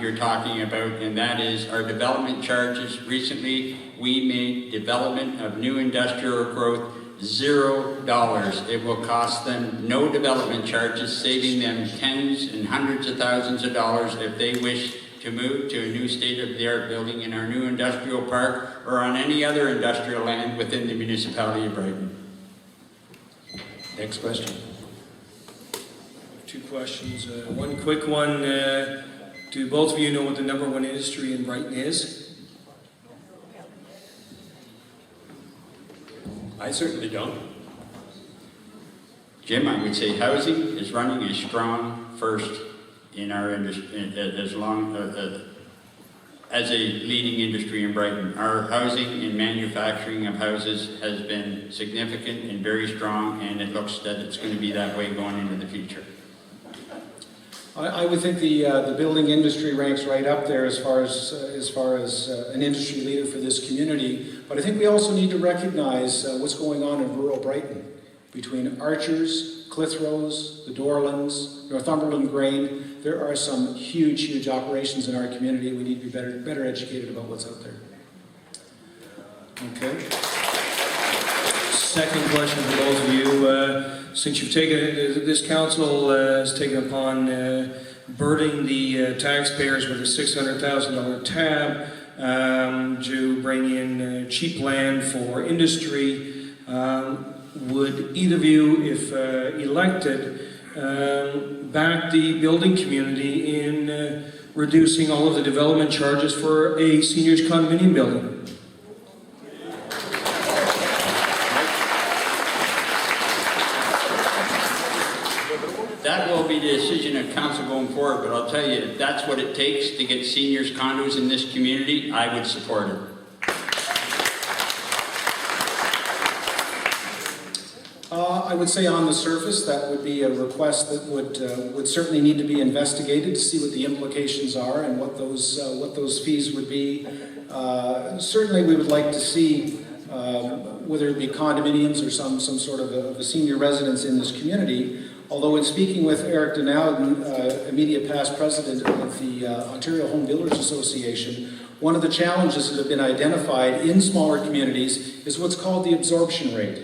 you're talking about, and that is our development charges. Recently, we made development of new industrial growth $0. It will cost them no development charges, saving them tens and hundreds of thousands of dollars if they wish to move to a new state-of-the-art building in our new industrial park or on any other industrial land within the municipality of Brighton. Next question. Two questions. One quick one. Do both of you know what the #1 industry in Brighton is? I certainly don't. Jim, I would say housing is running a strong first in our industry, as a leading industry in Brighton. Our housing and manufacturing of houses has been significant and very strong, and it looks that it's going to be that way going into the future. I would think the building industry ranks right up there as far as an industry leader for this community. But I think we also need to recognize what's going on in rural Brighton between Archers, Clitheroes, the Dorlands, Northumberland Grain. There are some huge operations in our community. We need to be better educated about what's out there. Okay. Second question for both of you. Since you've taken, this council has taken upon burdening the taxpayers with a $600,000 tab to bring in cheap land for industry, would either of you, if elected, back the building community in reducing all of the development charges for a seniors condominium building? That will be the decision of council going forward, but I'll tell you, if that's what it takes to get seniors condos in this community, I would support it. I would say on the surface that would be a request that would certainly need to be investigated to see what the implications are and what those fees would be. Certainly we would like to see whether it be condominiums or some sort of a senior residence in this community. Although in speaking with Eric Denowden, immediate past president of the Ontario Home Builders Association, One of the challenges that have been identified in smaller communities is what's called the absorption rate.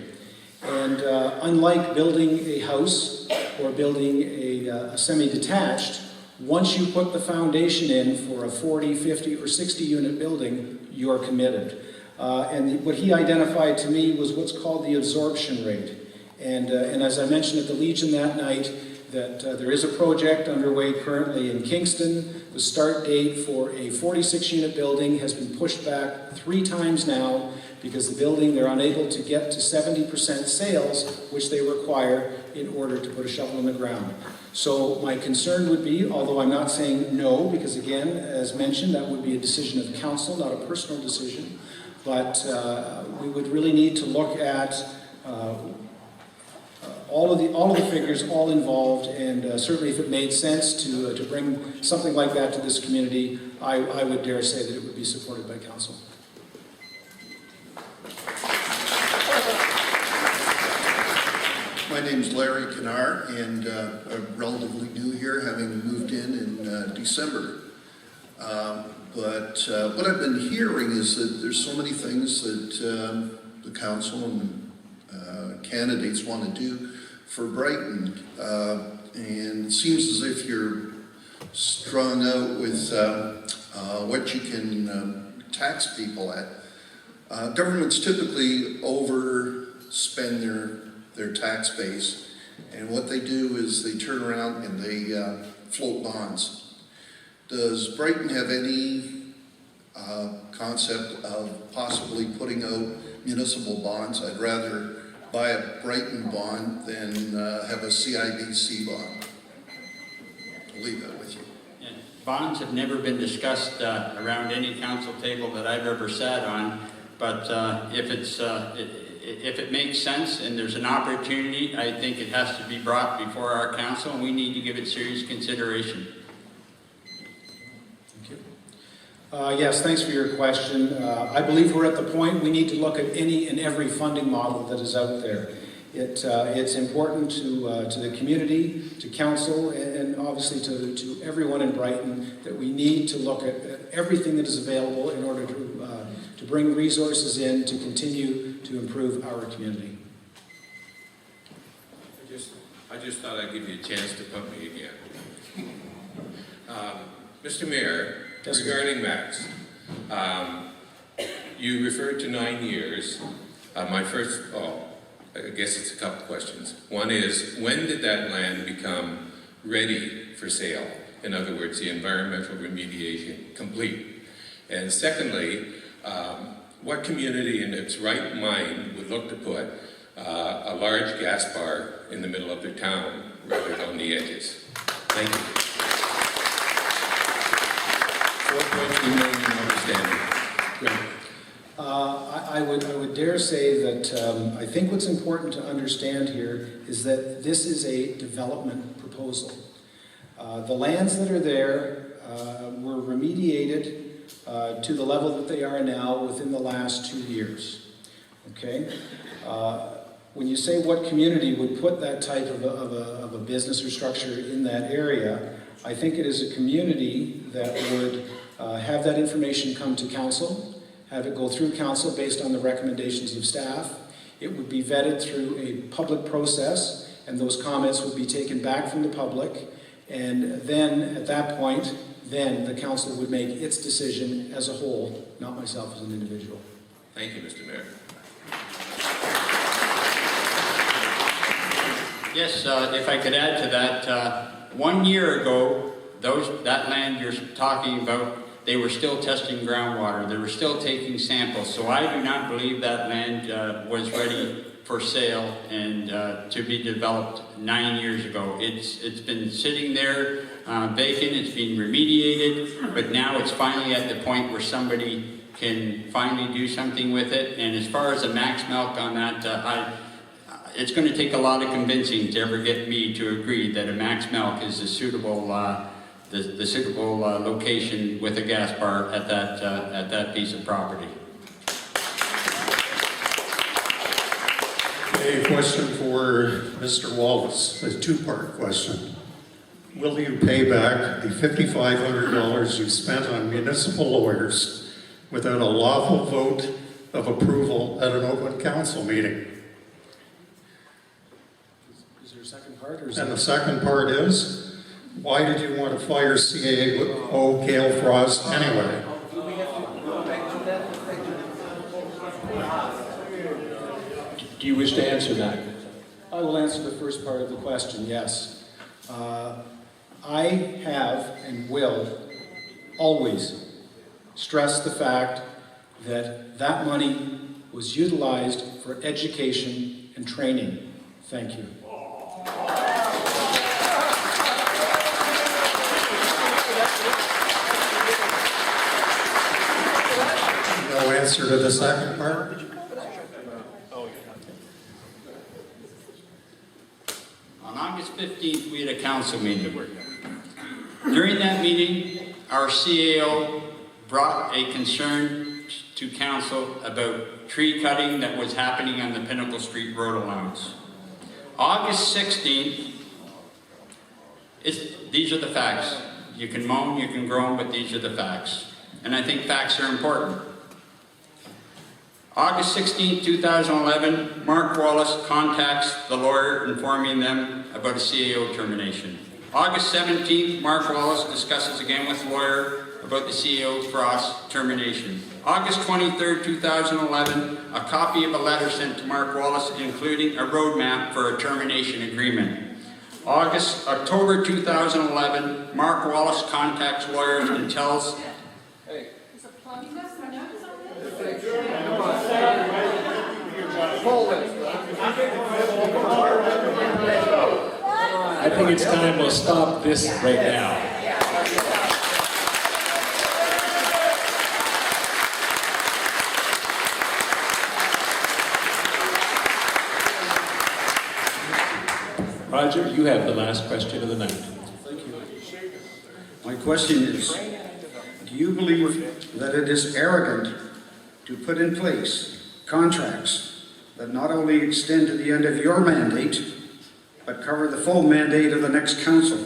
And unlike building a house or building a semi-detached, once you put the foundation in for a 40, 50, or 60 unit building, you're committed. What he identified to me was what's called the absorption rate. And as I mentioned at the Legion that night, that there is a project underway currently in Kingston. The start date for a 46 unit building has been pushed back 3 times now because the building, they're unable to get to 70% sales, which they require in order to put a shovel in the ground. So my concern would be, although I'm not saying no, because again, as mentioned, that would be a decision of council, not a personal decision, but we would really need to look at all of the figures, all involved, and certainly if it made sense to bring something like that to this community, I would dare say that it would be supported by council. My name's Larry Canar, and I'm relatively new here, having moved in December. But what I've been hearing is that there's so many things that the council and candidates want to do for Brighton, and it seems as if you're strung out with what you can tax people at. Governments typically overspend their tax base, and what they do is they turn around and they float bonds. Does Brighton have any concept of possibly putting out municipal bonds? I'd rather buy a Brighton bond than have a CIBC bond. I'll leave that with you. Yeah. Bonds have never been discussed around any council table that I've ever sat on, but if it makes sense and there's an opportunity, I think it has to be brought before our council, and we need to give it serious consideration. Yes, thanks for your question. I believe we're at the point we need to look at any and every funding model that is out there. It's important to the community, to council, and obviously to everyone in Brighton that we need to look at everything that is available in order to bring resources in to continue to improve our community. I just thought I'd give you a chance to pump me again. Mr. Mayor, yes, regarding Max, you referred to 9 years. My first, I guess it's a couple questions. One is, when did that land become ready for sale? In other words, the environmental remediation complete. And secondly, what community in its right mind would look to put a large gas bar in the middle of their town rather than on the edges? Thank you. 4.2 million understanding. I would dare say that I think what's important to understand here is that this is a development proposal. The lands that are there were remediated to the level that they are now within the last 2 years. Okay? When you say what community would put that type of a business or structure in that area, I think it is a community that would have that information come to council, have it go through council based on the recommendations of staff. It would be vetted through a public process, and those comments would be taken back from the public, and then at that point, then the council would make its decision as a whole, not myself as an individual. Thank you, Mr. Mayor. Yes, if I could add to that, 1 year ago, that land you're talking about, they were still testing groundwater. They were still taking samples. So I do not believe that land was ready for sale and to be developed 9 years ago. It's been sitting there vacant. It's been remediated, but now it's finally at the point where somebody can finally do something with it. And as far as the max milk on that, it's going to take a lot of convincing to ever get me to agree that a max milk is a suitable, the suitable location with a gas bar at that piece of property. A question for Mr. Wallace, a two-part question. Will you pay back the $5,500 you spent on municipal lawyers without a lawful vote of approval at an open council meeting? Is there a second part? Or is And that... the second part is, why did you want to fire CAO Gail Frost anyway? Do you wish to answer that? I will answer the first part of the question, yes. I have and will always stress the fact that that money was utilized for education and training. Thank you. No answer to the second part? On August 15th, we had a council meeting. During that meeting, our CAO brought a concern to council about tree cutting that was happening on the Pinnacle Street Road allowance. August 16th, these are the facts. You can moan, you can groan, but these are the facts. And I think facts are important. August 16, 2011, Mark Wallace contacts the lawyer informing them about a CAO termination. August 17th, Mark Wallace discusses again with the lawyer about the CAO Frost termination. August 23, 2011, a copy of a letter sent to Mark Wallace including a roadmap for a termination agreement. October 2011, Mark Wallace contacts lawyers and tells I think it's time we'll stop this right now. Roger, you have the last question of the night. Thank you. My question is, do you believe that it is arrogant to put in place contracts that not only extend to the end of your mandate, but cover the full mandate of the next council?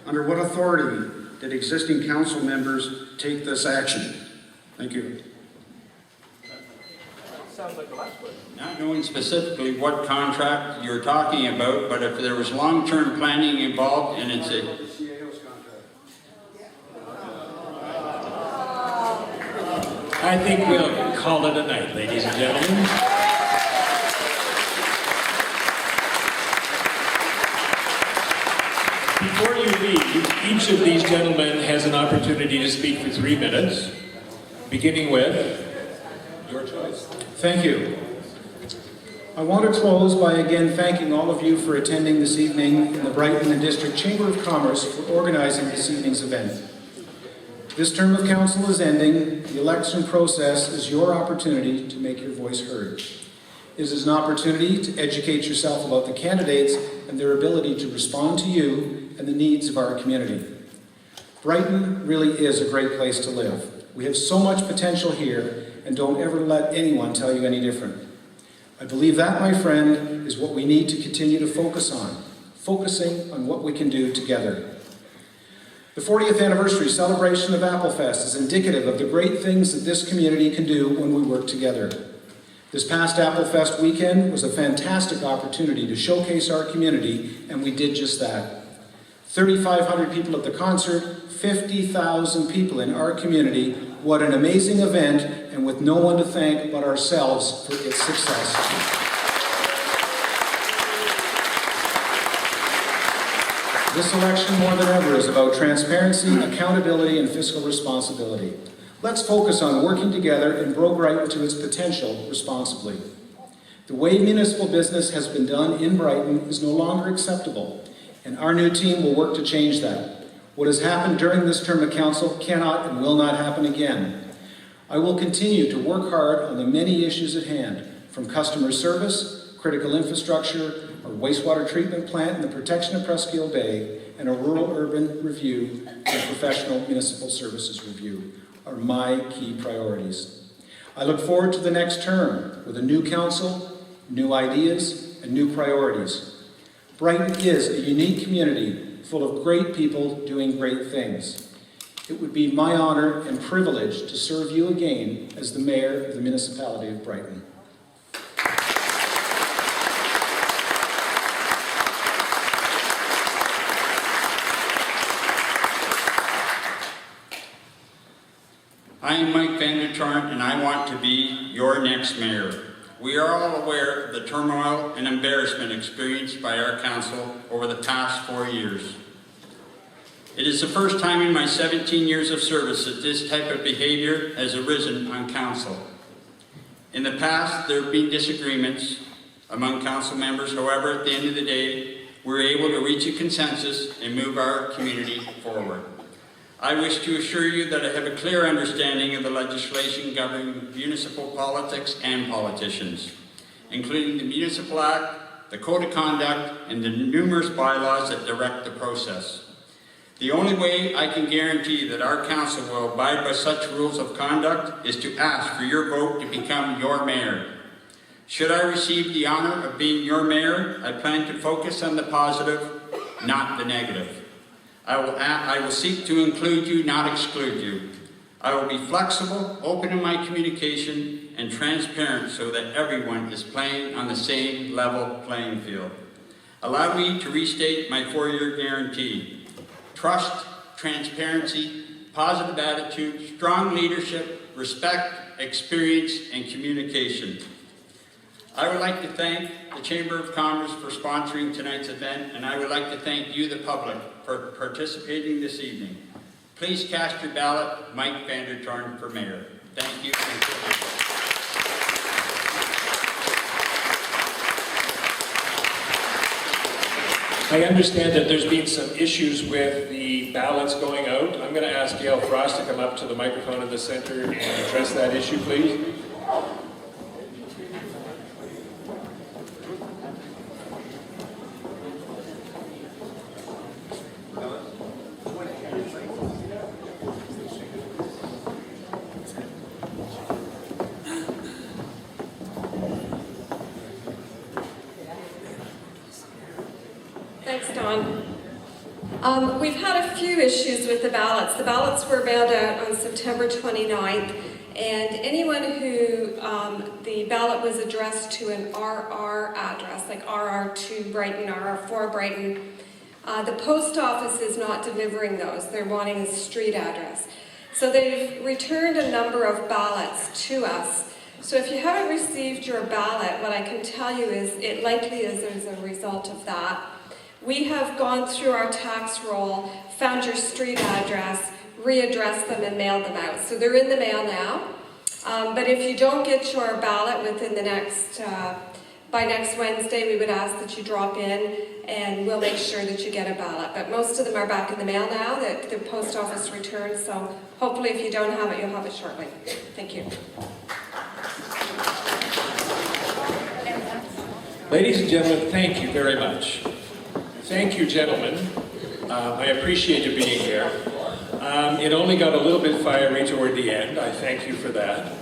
Under what authority did existing council members take this action? Thank you. Sounds like the last question. Not knowing specifically what contract you're talking about, but if there was long-term planning involved and it's a... I think we'll call it a night, ladies and gentlemen. Before you leave, each of these gentlemen has an opportunity to speak for 3 minutes, beginning with your choice. Thank you. I want to close by again thanking all of you for attending this evening in the Brighton and District Chamber of Commerce for organizing this evening's event. This term of council is ending. The election process is your opportunity to make your voice heard. It is an opportunity to educate yourself about the candidates and their ability to respond to you and the needs of our community. Brighton really is a great place to live. We have so much potential here, and don't ever let anyone tell you any different. I believe that, my friend, is what we need to continue to focus on, focusing on what we can do together. The 40th anniversary celebration of Applefest is indicative of the great things that this community can do when we work together. This past Applefest weekend was a fantastic opportunity to showcase our community, and we did just that. 3,500 people at the concert, 50,000 people in our community. What an amazing event, and with no one to thank but ourselves for its success. This election, more than ever, is about transparency, accountability, and fiscal responsibility. Let's focus on working together and grow Brighton to its potential responsibly. The way municipal business has been done in Brighton is no longer acceptable, and our new team will work to change that. What has happened during this term of council cannot and will not happen again. I will continue to work hard on the many issues at hand, from customer service, critical infrastructure, our wastewater treatment plant and the protection of Presqu'île Bay, and a rural-urban review and professional municipal services review are my key priorities. I look forward to the next term with a new council, new ideas, and new priorities. Brighton is a unique community full of great people doing great things. It would be my honor and privilege to serve you again as the Mayor of the Municipality of Brighton. I am Mike Van der Torrent, and I want to be your next mayor. We are all aware of the turmoil and embarrassment experienced by our council over the past 4 years. It is the first time in my 17 years of service that this type of behavior has arisen on council. In the past, there have been disagreements among council members. However, at the end of the day, we were able to reach a consensus and move our community forward. I wish to assure you that I have a clear understanding of the legislation governing municipal politics and politicians, including the Municipal Act, the Code of Conduct, and the numerous bylaws that direct the process. The only way I can guarantee that our council will abide by such rules of conduct is to ask for your vote to become your mayor. Should I receive the honor of being your mayor, I plan to focus on the positive, not the negative. I will seek to include you, not exclude you. I will be flexible, open in my communication, and transparent so that everyone is playing on the same level playing field. Allow me to restate my 4-year guarantee. Trust, transparency, positive attitude, strong leadership, respect, experience, and communication. I would like to thank the Chamber of Commerce for sponsoring tonight's event, and I would like to thank you, the public, for participating this evening. Please cast your ballot, Mike Van der Torrent, for mayor. Thank you. I understand that there's been some issues with the ballots going out. I'm going to ask Gail Frost to come up to the microphone in the center and address that issue, please. Thanks, Don. We've had a few issues with the ballots. The ballots were mailed out on September 29th, and anyone who the ballot was addressed to an RR address, like RR2 Brighton, RR4 Brighton, the post office is not delivering those. They're wanting a street address. So they've returned a number of ballots to us. So if you haven't received your ballot, what I can tell you is it likely is as a result of that. We have gone through our tax roll, found your street address, readdressed them and mailed them out. So they're in the mail now. But if you don't get your ballot within the next, by next Wednesday, we would ask that you drop in and we'll make sure that you get a ballot. But most of them are back in the mail now that the post office returns. So hopefully if you don't have it, you'll have it shortly. Thank you. Ladies and gentlemen, thank you very much. Thank you, gentlemen. I appreciate you being here. It only got a little bit fiery toward the end. I thank you for that.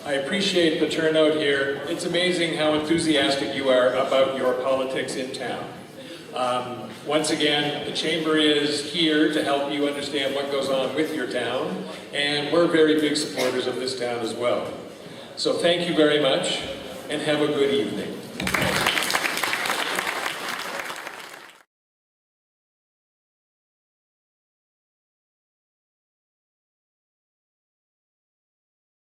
I appreciate the turnout here. It's amazing how enthusiastic you are about your politics in town. Once again, the Chamber is here to help you understand what goes on with your town, and we're very big supporters of this town as well. So thank you very much, and have a good evening.